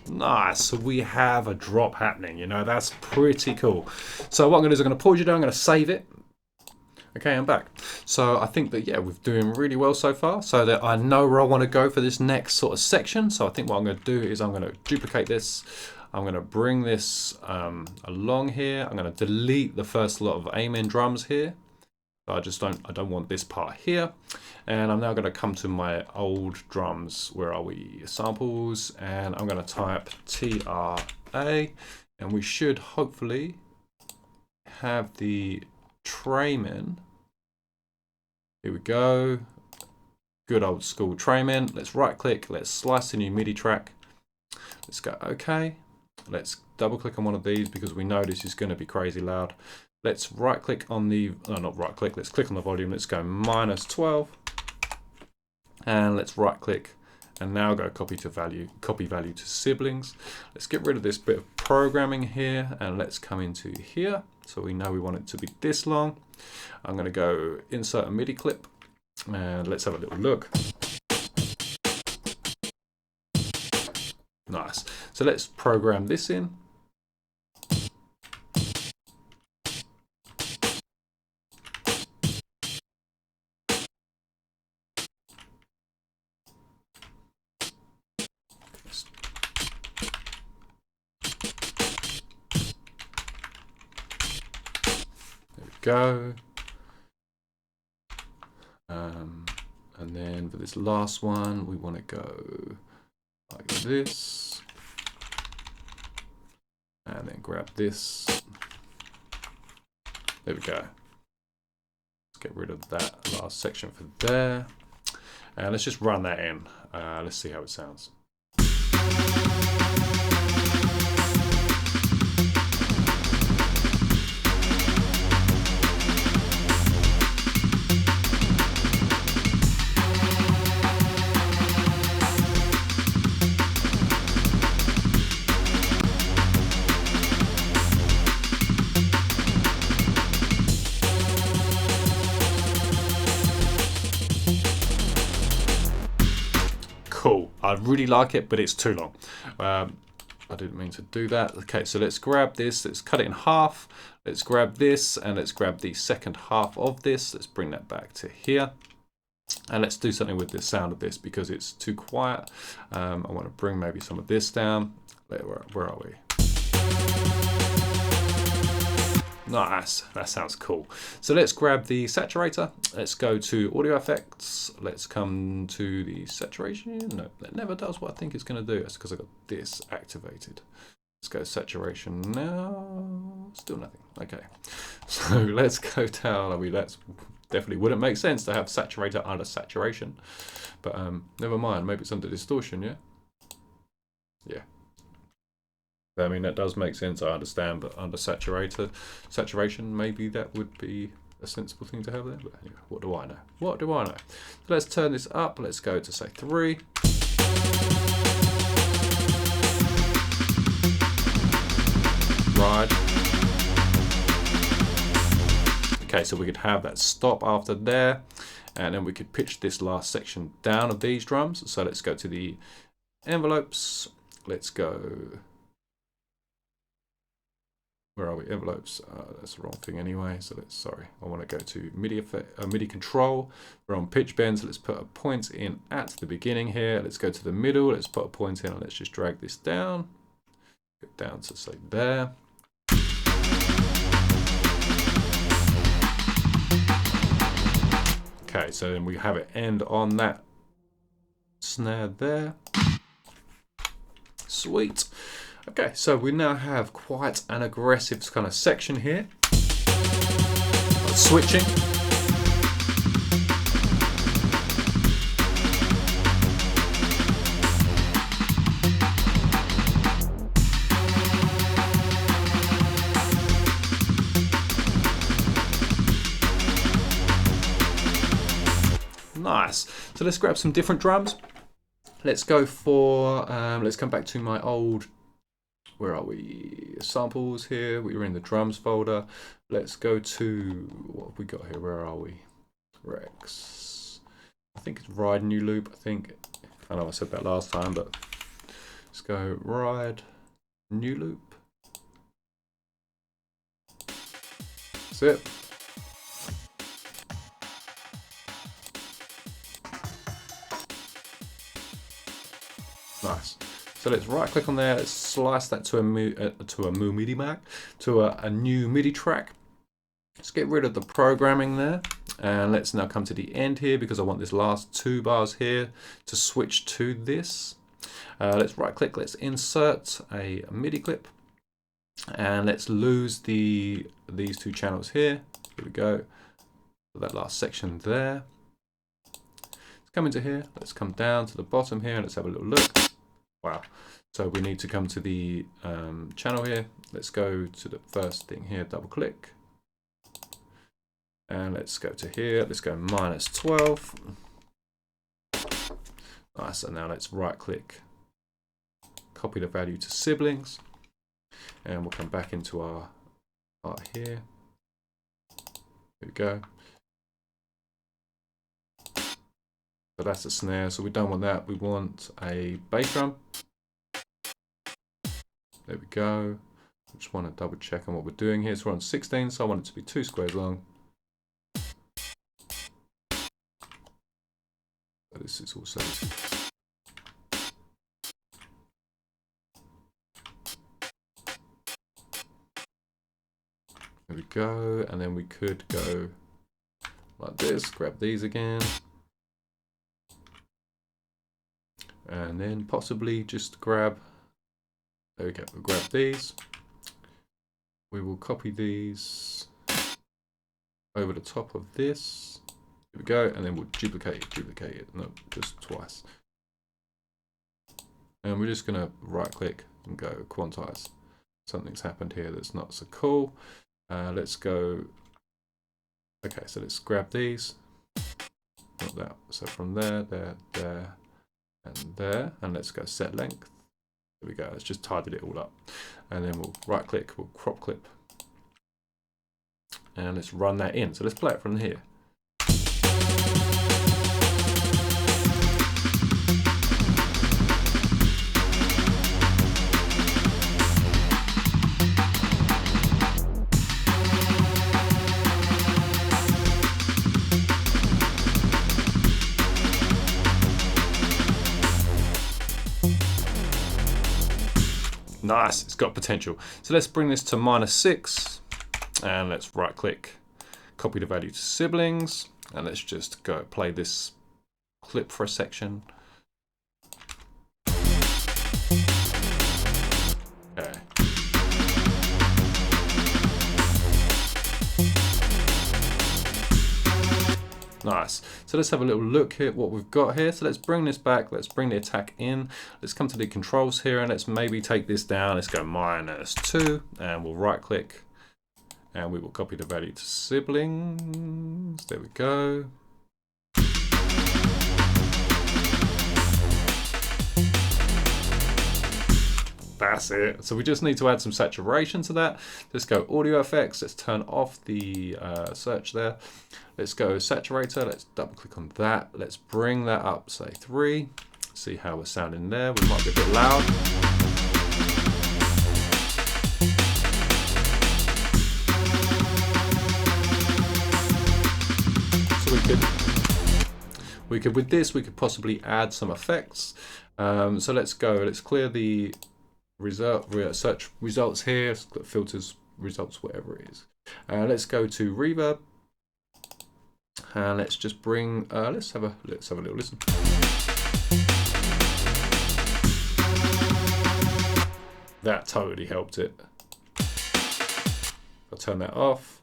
Nice, so we have a drop happening, you know, that's pretty cool. So what I'm going to do is I'm going to pause you down, I'm going to save it. Okay, I'm back. So I think that, yeah, we're doing really well so far, so that I know where I want to go for this next sort of section. So I think what I'm going to do is I'm going to duplicate this. I'm going to bring this along here. I'm going to delete the first lot of amen drums here. I don't want this part here. And I'm now going to come to my old drums. Where are we? Samples. And I'm going to type TRA. And we should hopefully have the Trayman. Here we go. Good old school Trayman. Let's right click. Let's slice a new MIDI track. Let's go OK. Let's double click on one of these because we know this is going to be crazy loud. Let's right click on the, no, not right click, let's click on the volume. Let's go -12. And let's right click and now go copy value to siblings. Let's get rid of this bit of programming here and let's come into here. So we know we want it to be this long. I'm going to go insert a MIDI clip and let's have a little look. Nice. So let's program this in. Go. And then for this last one, we want to go like this. And then grab this. There we go. Let's get rid of that last section for there. And let's just run that in. Let's see how it sounds. Cool. I really like it, but it's too long. I didn't mean to do that. Okay, so let's grab this. Let's cut it in half. Let's grab this and let's grab the second half of this. Let's bring that back to here. And let's do something with the sound of this because it's too quiet. I want to bring maybe some of this down. Where are we? Nice, that sounds cool. So let's grab the saturator. Let's go to audio effects. Let's come to the saturation. No, that never does what I think it's going to do. That's because I got this activated. Let's go saturation now. Still nothing. Okay, so let's go down. I mean, that's definitely wouldn't make sense to have saturator under saturation, but never mind. Maybe it's under distortion. Yeah. Yeah. I mean, that does make sense, I understand, but under saturation, maybe that would be a sensible thing to have there. But anyway, what do I know? What do I know? So let's turn this up. Let's go to, say, 3. Right. Okay, so we could have that stop after there, and then we could pitch this last section down of these drums. So let's go to the envelopes. Let's go where are we? Envelopes. That's the wrong thing anyway. So let's, sorry, I want to go to MIDI effect, MIDI control. We're on pitch bends. Let's put a point in at the beginning here. Let's go to the middle. Let's put a point in and let's just drag this down. Go down to say there. Okay, so then we have it end on that snare there. Sweet. Okay, so we now have quite an aggressive kind of section here. Switching. Nice. So let's grab some different drums. Let's go for, let's come back to my old, where are we? Samples here. We were in the drums folder. Let's go to, what have we got here? Where are we? Rex. I think it's Ride New Loop. I think, I know I said that last time, but let's go Ride New Loop. That's it. Nice. So let's right click on there, let's slice that to a MIDI track, to a new MIDI track. Let's get rid of the programming there. And let's now come to the end here because I want this last 2 bars here to switch to this. Let's right click, let's insert a MIDI clip. And let's lose these 2 channels here. Here we go. That last section there. Let's come into here, let's come down to the bottom here and let's have a little look. Wow. So we need to come to the channel here. Let's go to the first thing here, double click. And let's go to here. Let's go -12. Nice. And now let's right click, copy the value to siblings. And we'll come back into our part here. Here we go. So that's a snare, so we don't want that. We want a bass drum. There we go. I just want to double check on what we're doing here. So we're on 16, so I want it to be 2 squares long. So this is also. There we go, and then we could go like this, grab these again. And then possibly just grab, there we go, we'll grab these. We will copy these over the top of this. Here we go, and then we'll duplicate it, no, just twice. And we're just gonna right click and go quantize. Something's happened here that's not so cool. Let's go, okay, so let's grab these. Not that, so from there, there, and there, and let's go set length. There we go, let's just tidy it all up. And then we'll right click, we'll crop clip. And let's run that in. So let's play it from here. Nice, it's got potential. So let's bring this to -6 and let's right click, copy the value to siblings, and let's just go play this clip for a section. Okay. Nice. So let's have a little look here at what we've got here. So let's bring this back. Let's bring the attack in. Let's come to the controls here and let's maybe take this down. Let's go -2 and we'll right click and we will copy the value to siblings. There we go. That's it. So we just need to add some saturation to that. Let's go audio effects. Let's turn off the search there. Let's go saturator. Let's double click on that. Let's bring that up, say 3. See how we're sounding there. We might be a bit loud. we could with this, we could possibly add some effects. So let's go. Let's clear the search results here. Filters, results, whatever it is. Let's go to reverb. And let's just bring. Let's have a little listen. That totally helped it. I'll turn that off.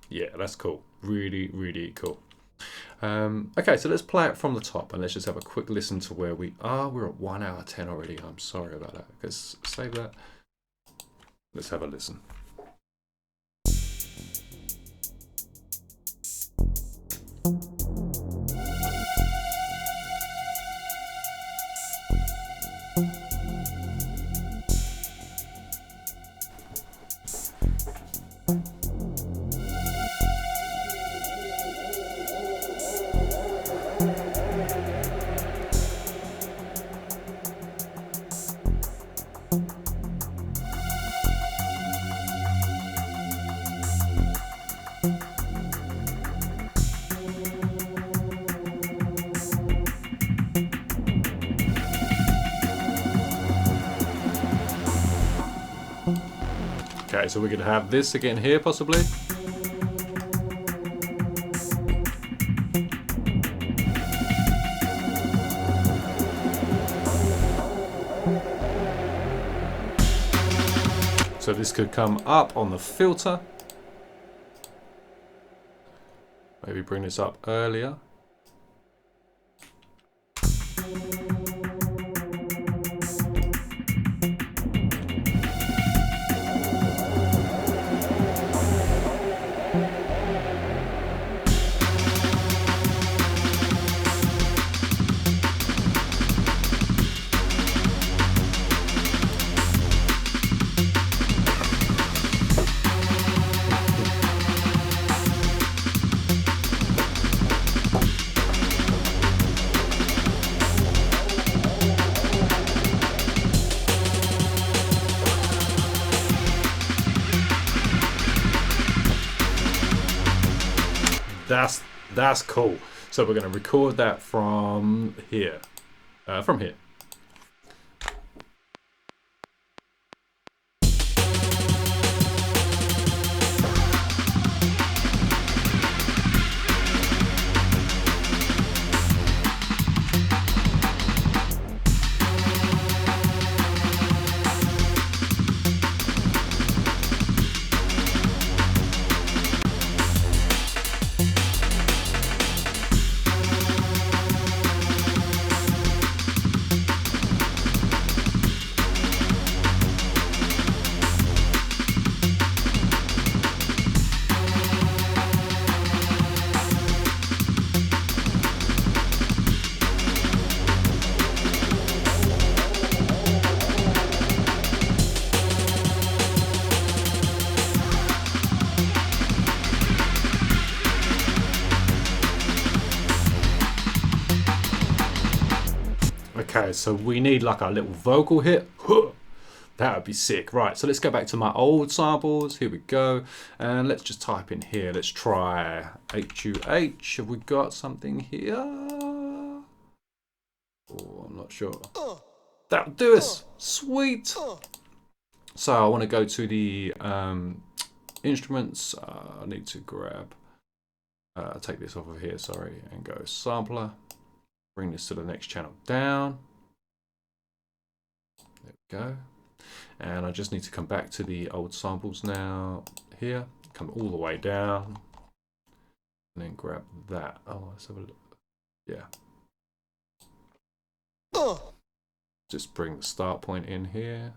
Yeah, that's cool. Really, really cool. Okay, so let's play it from the top and let's just have a quick listen to where we are. We're at 1 hour 10 already. I'm sorry about that. Let's save that. Let's have a listen. Okay, so we're going to have this again here, possibly. So this could come up on the filter. Maybe bring this up earlier. That's cool. So we're going to record that from here. From here. Okay, so we need like a little vocal hit. That would be sick. Right, so let's go back to my old samples. Here we go. And let's just type in here. Let's try HUH. Have we got something here? Oh, I'm not sure. That'll do us. Sweet. So I want to go to the instruments. I need to grab, take this off of here, sorry, and go sampler. Bring this to the next channel down. There we go. And I just need to come back to the old samples now. Here, come all the way down. And then grab that. Oh, let's have a look. Yeah. Just bring the start point in here.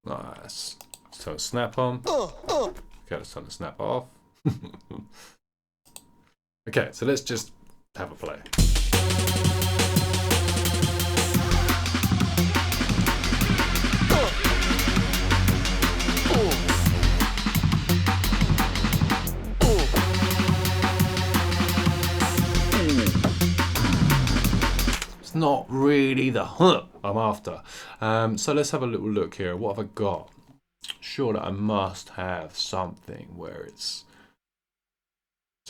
Nice. Let's turn the snap on. Okay, let's turn the snap off. Okay, so let's just have a play. not really the huh I'm after. So let's have a little look here. What have I got? Surely I must have something where it's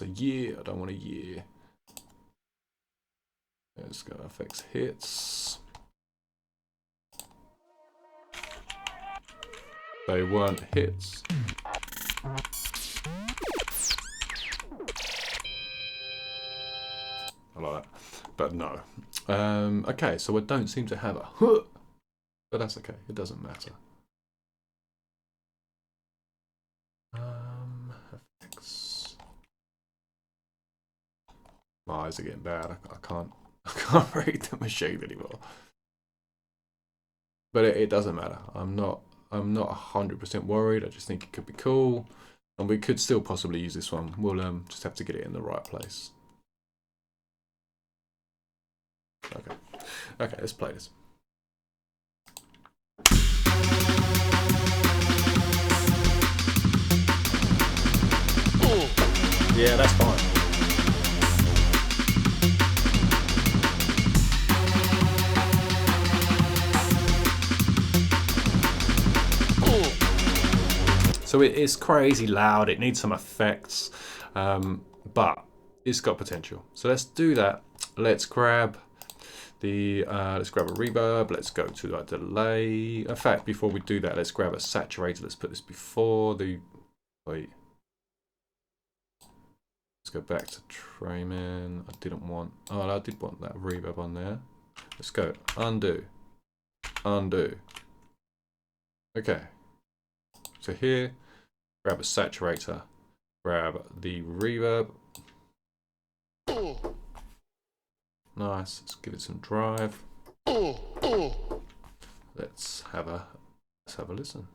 a year. I don't want a year. Let's go FX hits. They weren't hits. I like that, but no. Okay, so I don't seem to have a huh, but that's okay. It doesn't matter. FX. My eyes are getting bad. I can't read the machine anymore. But it doesn't matter. I'm not 100% worried. I just think it could be cool, and we could still possibly use this one. We'll just have to get it in the right place. Okay, let's play this. Yeah, that's fine. So it is crazy loud, it needs some effects, but it's got potential. So let's do that. Let's grab a reverb, let's go to a delay. In fact, before we do that, let's grab a saturator. Let's put this before the, wait. Let's go back to Trayman. I did want that reverb on there. Let's go, undo. Okay. So here, grab a saturator, grab the reverb. Nice, let's give it some drive. Let's have a listen.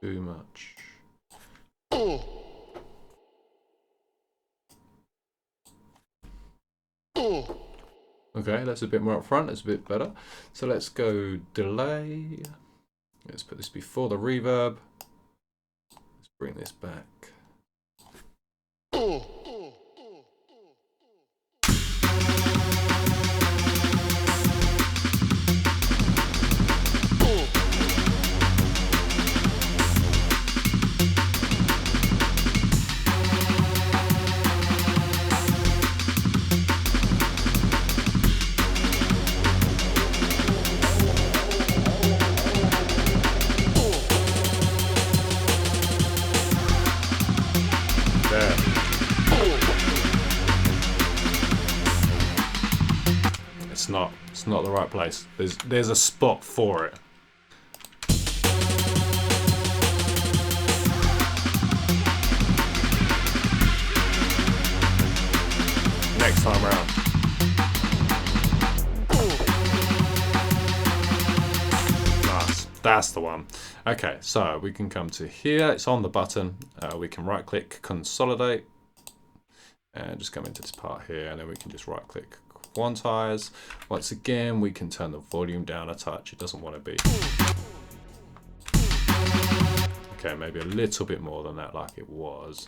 Too much. Okay, that's a bit more up front, that's a bit better. So let's go delay. Let's put this before the reverb. Let's bring this back. It's not the right place. There's a spot for it. Next time around. Nice. That's the one. Okay, so we can come to here. It's on the button. We can right click, consolidate, and just come into this part here, and then we can just right click, quantize. Once again, we can turn the volume down a touch. It doesn't want to be. Okay, maybe a little bit more than that, like it was.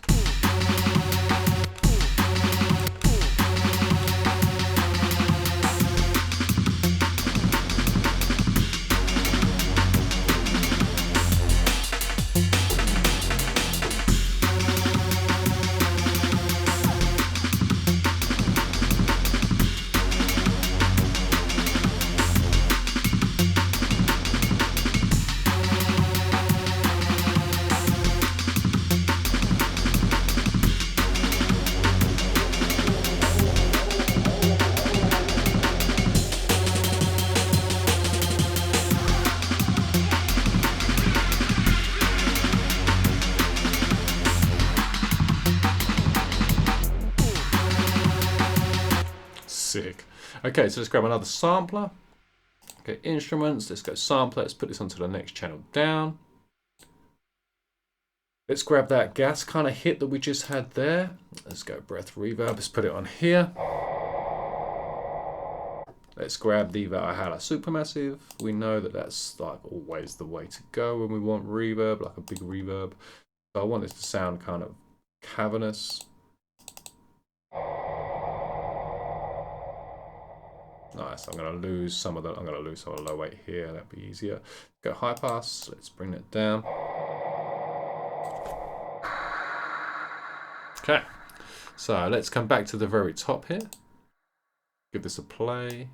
Sick. Okay, so let's grab another sampler. Okay, instruments, let's go sampler. Let's put this onto the next channel down. Let's grab that gas kind of hit that we just had there. Let's go breath reverb. Let's put it on here. Let's grab the Valhalla Supermassive. We know that that's like always the way to go when we want reverb, like a big reverb. So I want this to sound kind of cavernous. Nice. I'm gonna lose some of the low weight here. That'd be easier. Go high pass. Let's bring that down. Okay. So let's come back to the very top here. Give this a play.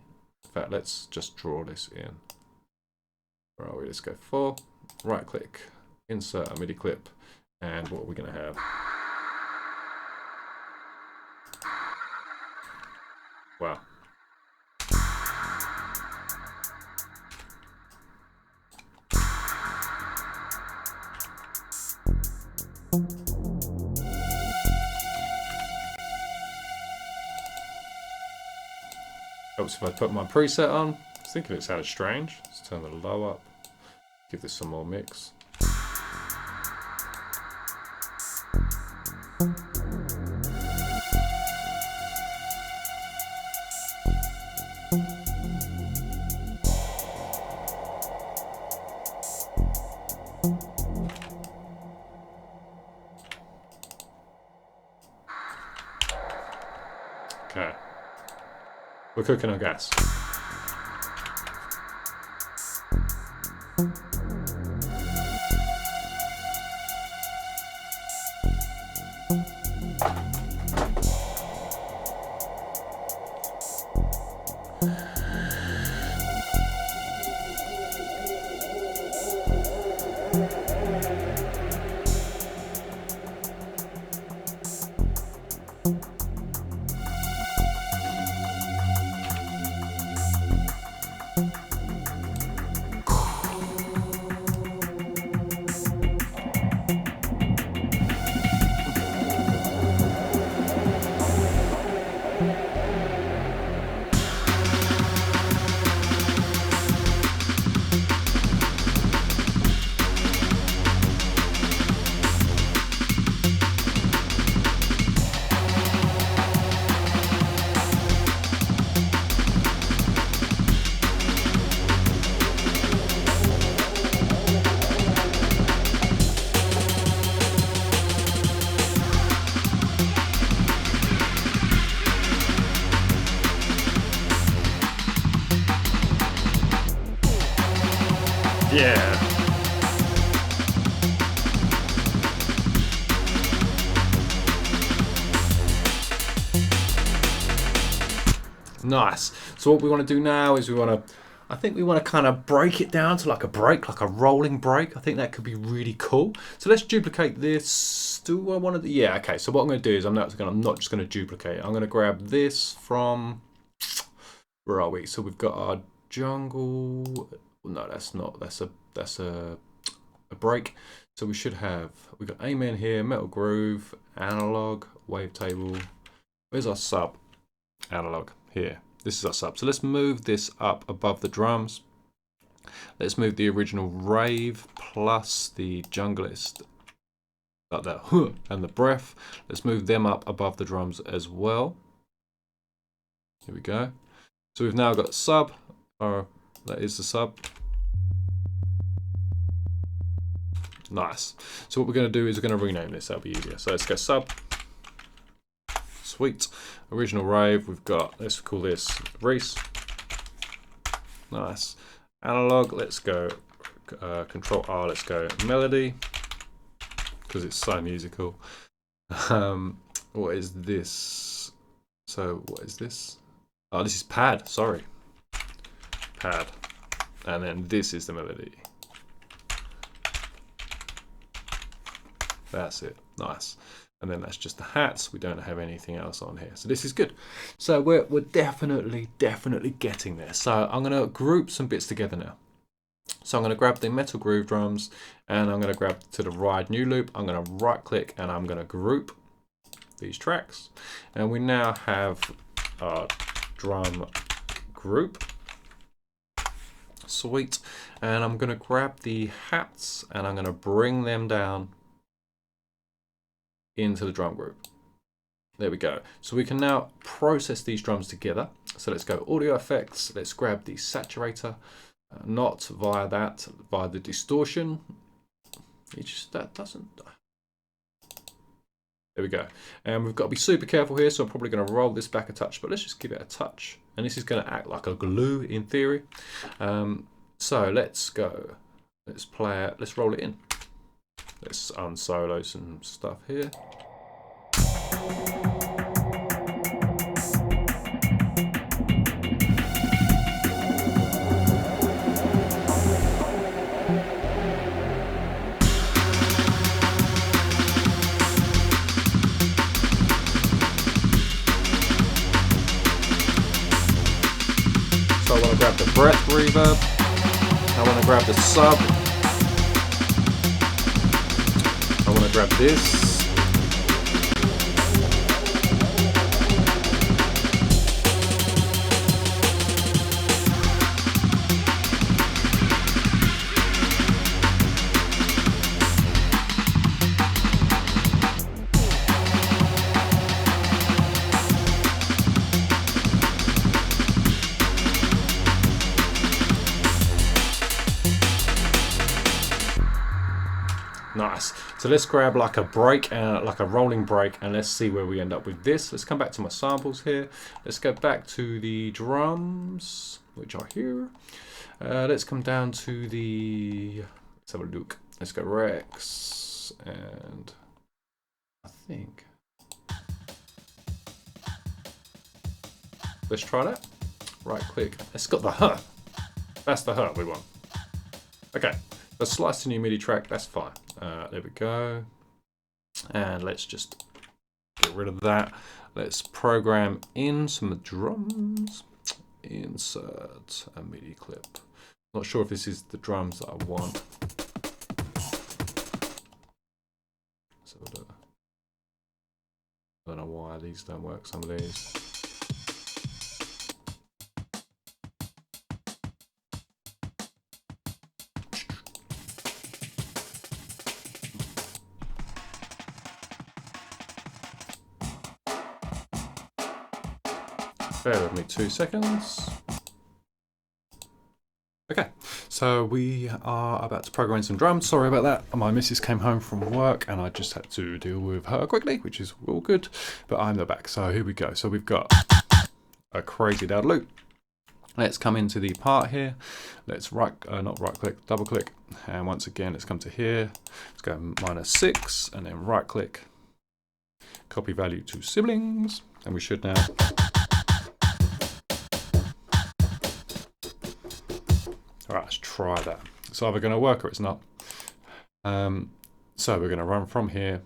In fact, let's just draw this in. Where are we? Let's go 4. Right click. Insert a MIDI clip. And what are we gonna have? Wow. Helps if I put my preset on. I was thinking it sounded strange. Let's turn the low up. Give this some more mix. Okay. We're cooking on gas. Yeah. Nice. So what we want to do now is I think we want to kind of break it down to like a break, like a rolling break. I think that could be really cool. So let's duplicate this. Do I want to? Yeah. Okay. So what I'm going to do is I'm not just going to duplicate. I'm going to grab this from. Where are we? So we've got our jungle. No, that's not. That's a break. So we should have. We've got Amen here, Metal Groove, Analog, Wavetable. Where's our sub? Analog here. This is our sub. So let's move this up above the drums. Let's move the original rave plus the junglist, like that, and the breath. Let's move them up above the drums as well. Here we go. So we've now got sub. That is the sub. Nice. So what we're going to do is we're going to rename this. That'll be easier. So let's go sub. Sweet. Original rave. We've got, let's call this Rhys. Nice. Analog. Let's go Control R. Let's go melody because it's so musical. What is this? So what is this? Oh, this is pad. Sorry. Pad. And then this is the melody. That's it. Nice. And then that's just the hats. We don't have anything else on here. So this is good. So we're definitely getting there. So I'm going to group some bits together now. So I'm going to grab the Metal Groove drums and I'm going to grab to the ride new loop. I'm going to right click and I'm going to group these tracks. And we now have our drum group. Sweet. And I'm going to grab the hats and I'm going to bring them down into the drum group. There we go. So we can now process these drums together. So let's go audio effects. Let's grab the saturator, not via that, via the distortion. That doesn't. There we go. And we've got to be super careful here, so I'm probably going to roll this back a touch, but let's just give it a touch. And this is going to act like a glue in theory. So let's go. Let's play it. Let's roll it in. Let's unsolo some stuff here. So I want to grab the breath reverb. I want to grab the sub. I want to grab this. Nice. So let's grab like a break, like a rolling break, and let's see where we end up with this. Let's come back to my samples here. Let's go back to the drums, which are here. Let's come down to the, let's have a look. Let's go Rex, and I think, let's try that. Right click. It's got the huh. That's the huh we want. Okay. Let's slice the new MIDI track, that's fine. There we go. And let's just get rid of that. Let's program in some drums. Insert a MIDI clip. Not sure if this is the drums that I want. So I don't know why these don't work, some of these. Bear with me 2 seconds. Okay, so we are about to program in some drums. Sorry about that. My missus came home from work and I just had to deal with her quickly, which is all good. But I'm back, so here we go. So we've got a crazy loud loop. Let's come into the part here. Let's not right click, double click. And once again, let's come to here. Let's go -6 and then right click. Copy value to siblings. And we should now. All right, let's try that. It's either going to work or it's not. So we're going to run from here.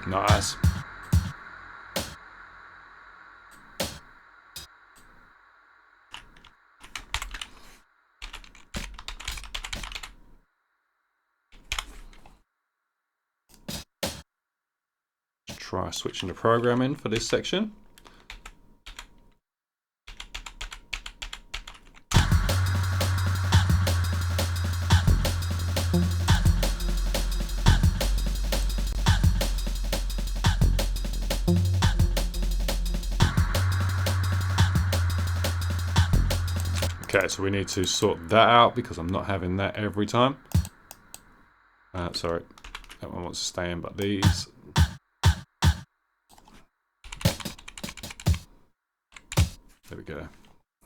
Nice. Try switching the program in for this section. Okay, so we need to sort that out because I'm not having that every time. Sorry, that one wants to stay in, but these. There we go.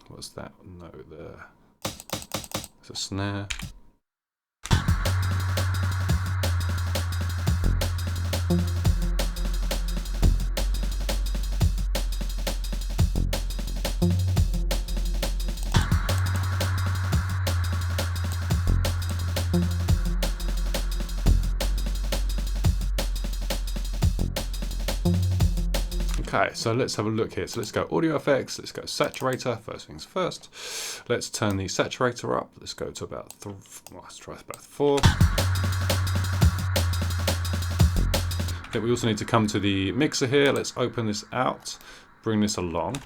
What's that note there? It's a snare. Okay, so let's have a look here. So let's go audio effects, let's go saturator, first things first. Let's turn the saturator up. Let's go to about, let's try about 4. Then we also need to come to the mixer here. Let's open this out, bring this along.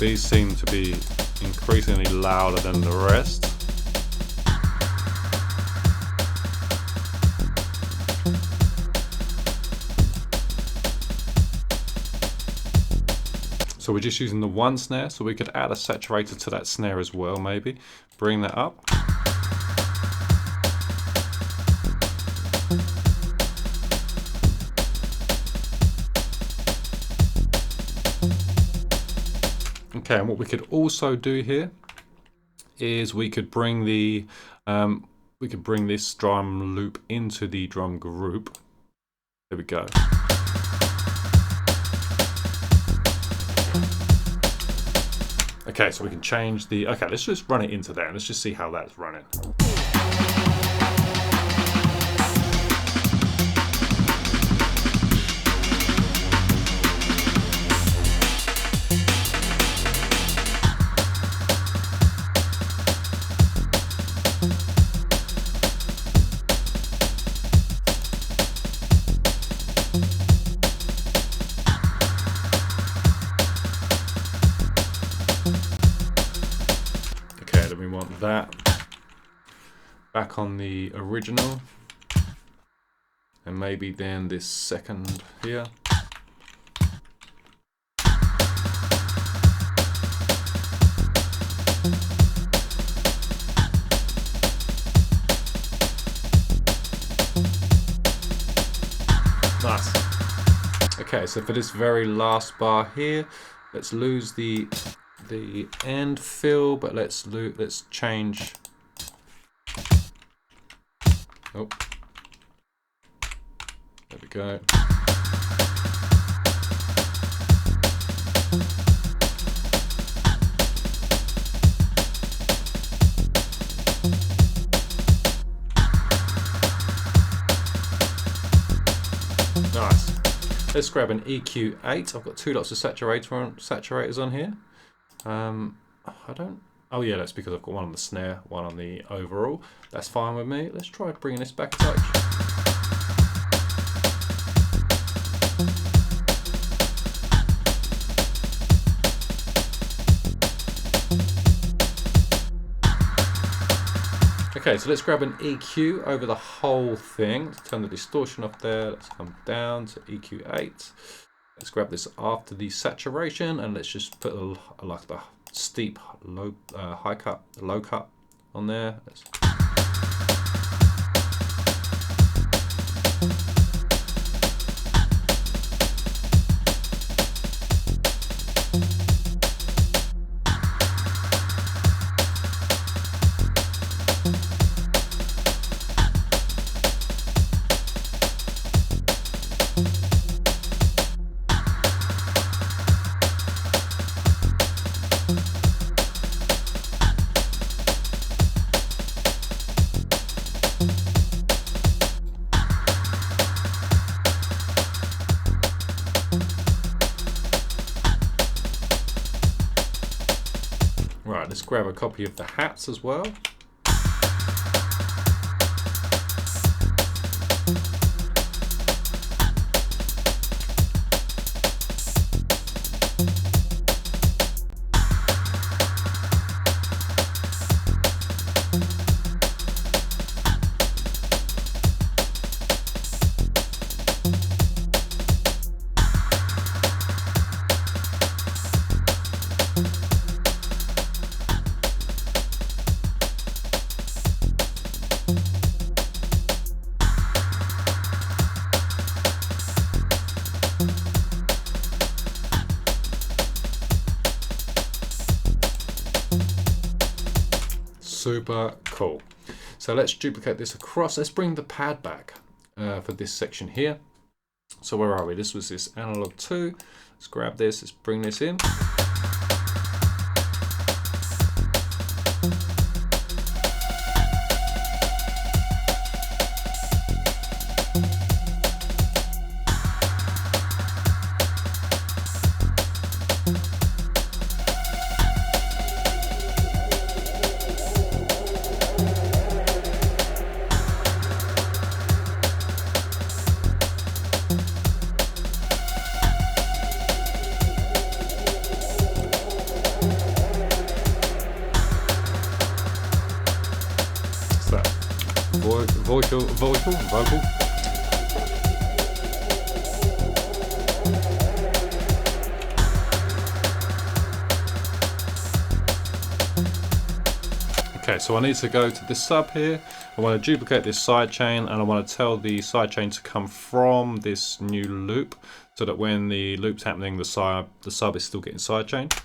These seem to be increasingly louder than the rest. So we're just using the one snare, so we could add a saturator to that snare as well, maybe. Bring that up. Okay, and what we could also do here is we could bring the this drum loop into the drum group. There we go. Okay, so we can change the, okay, let's just run it into there. Let's just see how that's running. That back on the original, and maybe then this second here. Nice. Okay, so for this very last bar here, let's lose the end fill, but let's change. Oh, there we go. Nice. Let's grab an EQ8. I've got 2 lots of saturators on here. Oh yeah, that's because I've got one on the snare, one on the overall. That's fine with me. Let's try bringing this back a touch. Okay, so let's grab an EQ over the whole thing. Let's turn the distortion off there. Let's come down to EQ8. Let's grab this after the saturation, and let's just put like the steep low high cut, low cut on there. Right, let's grab a copy of the hats as well. Super cool. So let's duplicate this across. Let's bring the pad back for this section here. So where are we? This was this analog 2. Let's grab this. Let's bring this in. vocal. Okay, so I need to go to this sub here. I want to duplicate this sidechain, and I want to tell the sidechain to come from this new loop, so that when the loop's happening, the sub is still getting sidechained.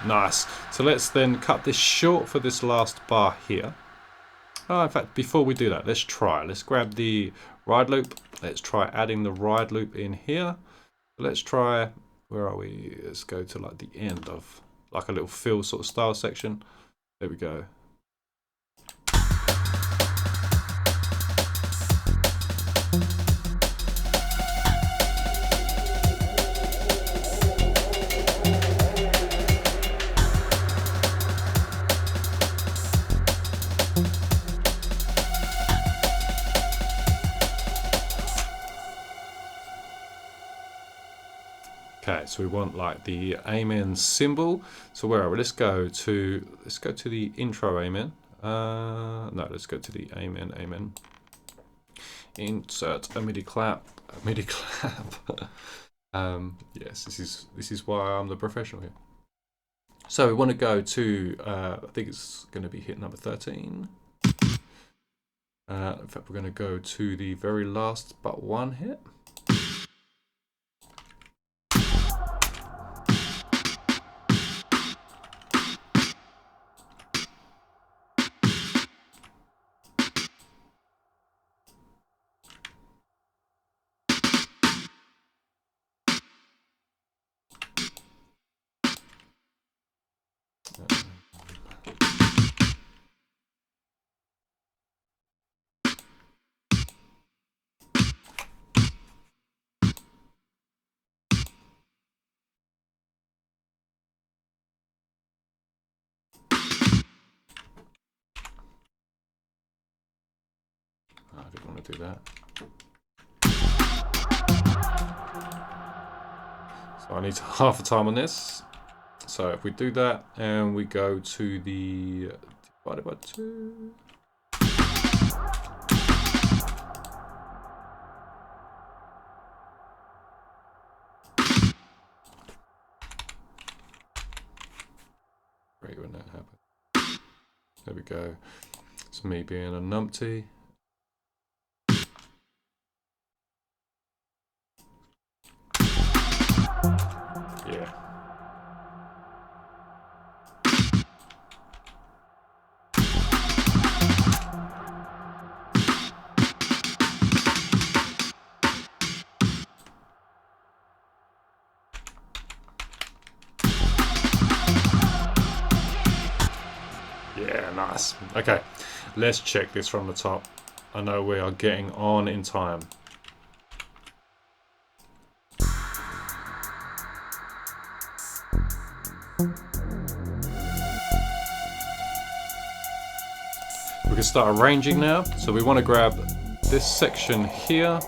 Nice. So let's then cut this short for this last bar here. Oh, in fact, before we do that, let's grab the ride loop. Let's try adding the ride loop in here. Let's try, where are we? Let's go to like the end of like a little fill sort of style section. There we go. Okay, so we want like the amen symbol. So where are we? Let's go to the intro amen. No, let's go to the amen. Insert a MIDI clap. Yes, this is why I'm the professional here. So we want to go to I think it's going to be hit number 13. In fact, we're going to go to the very last but one hit. I didn't want to do that. So I need half a time on this. So if we do that and we go to the divided by 2. Great when that happens. There we go. It's me being a numpty. Yeah. Yeah, nice. Okay, let's check this from the top. I know we are getting on in time. We can start arranging now. So we want to grab this section here.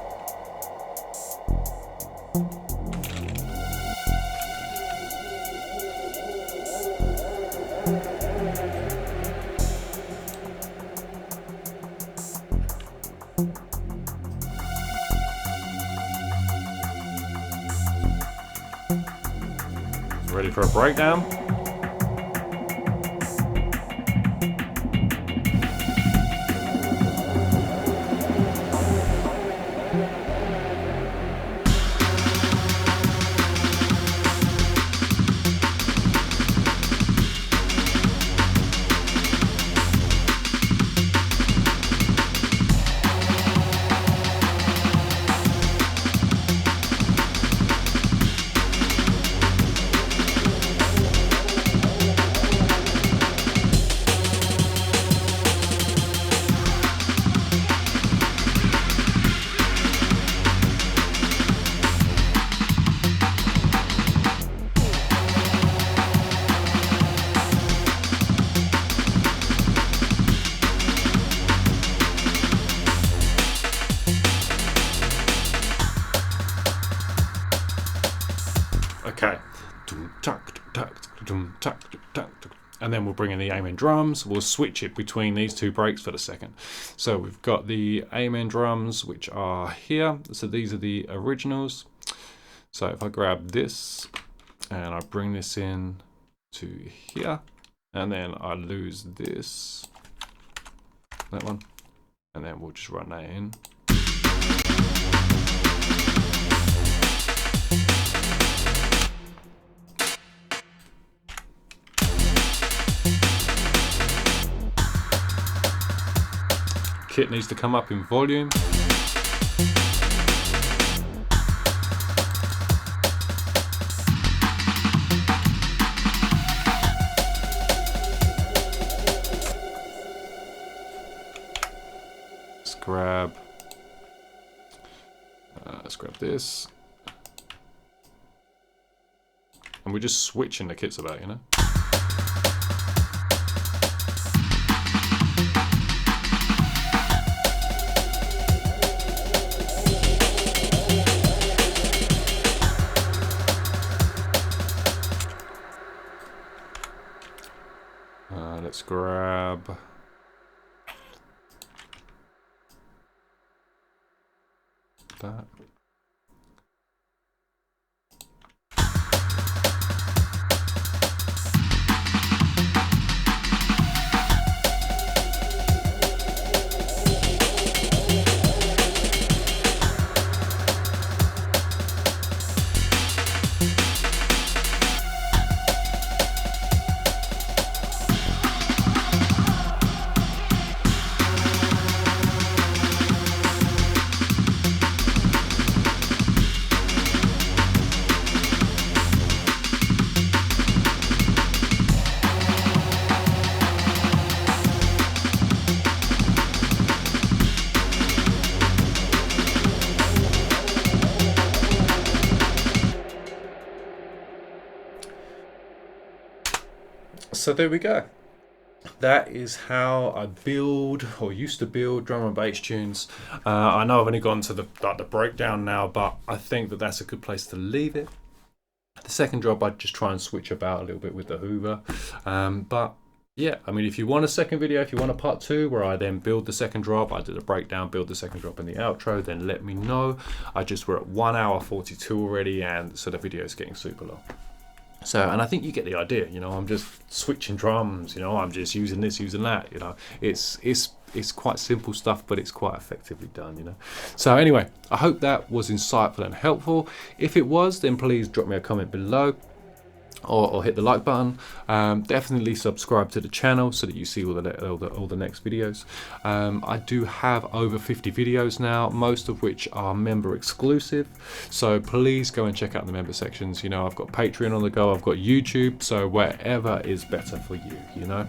Ready for a breakdown? Okay. And then we'll bring in the Amen drums. We'll switch it between these two breaks for the second. So we've got the Amen drums, which are here. So these are the originals. So if I grab this and I bring this in to here, and then I lose this, that one, and then we'll just run that in. Kit needs to come up in volume. Let's grab this. And we're just switching the kits about, you know? Let's grab that. So there we go. That is how I build, or used to build, drum and bass tunes. I know I've only gone to the breakdown now, but I think that that's a good place to leave it. The second drop, I'd just try and switch about a little bit with the Hoover. But yeah, I mean, if you want a second video, if you want a part 2 where I then build the second drop, I did a breakdown, build the second drop in the outro, then let me know. We're at 1 hour 42 already, and so the video is getting super long. So, and I think you get the idea, you know, I'm just switching drums, you know, I'm just using this, using that, you know, it's quite simple stuff, but it's quite effectively done, you know. So anyway, I hope that was insightful and helpful. If it was, then please drop me a comment below. Or hit the like button. Definitely subscribe to the channel so that you see all the next videos. I do have over 50 videos now, most of which are member exclusive. So please go and check out the member sections. You know, I've got Patreon on the go, I've got YouTube, so wherever is better for you. You know,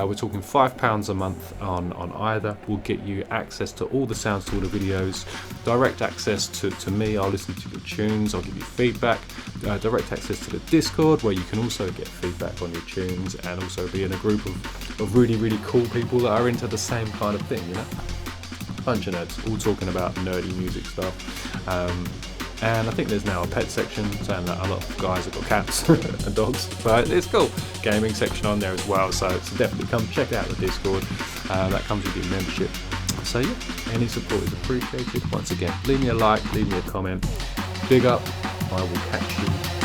we're talking £5 a month on either. Will get you access to all the sounds to all the videos, direct access to me. I'll listen to your tunes, I'll give you feedback, direct access to the Discord where you can also get feedback on your tunes, and also be in a group of really, really cool people that are into the same kind of thing, you know? Bunch of nerds, all talking about nerdy music stuff. And I think there's now a pet section, saying that a lot of guys have got cats and dogs, but it's cool. Gaming section on there as well, so definitely come check out the Discord. That comes with your membership. So yeah, any support is appreciated. Once again, leave me a like, leave me a comment. Big up. I will catch you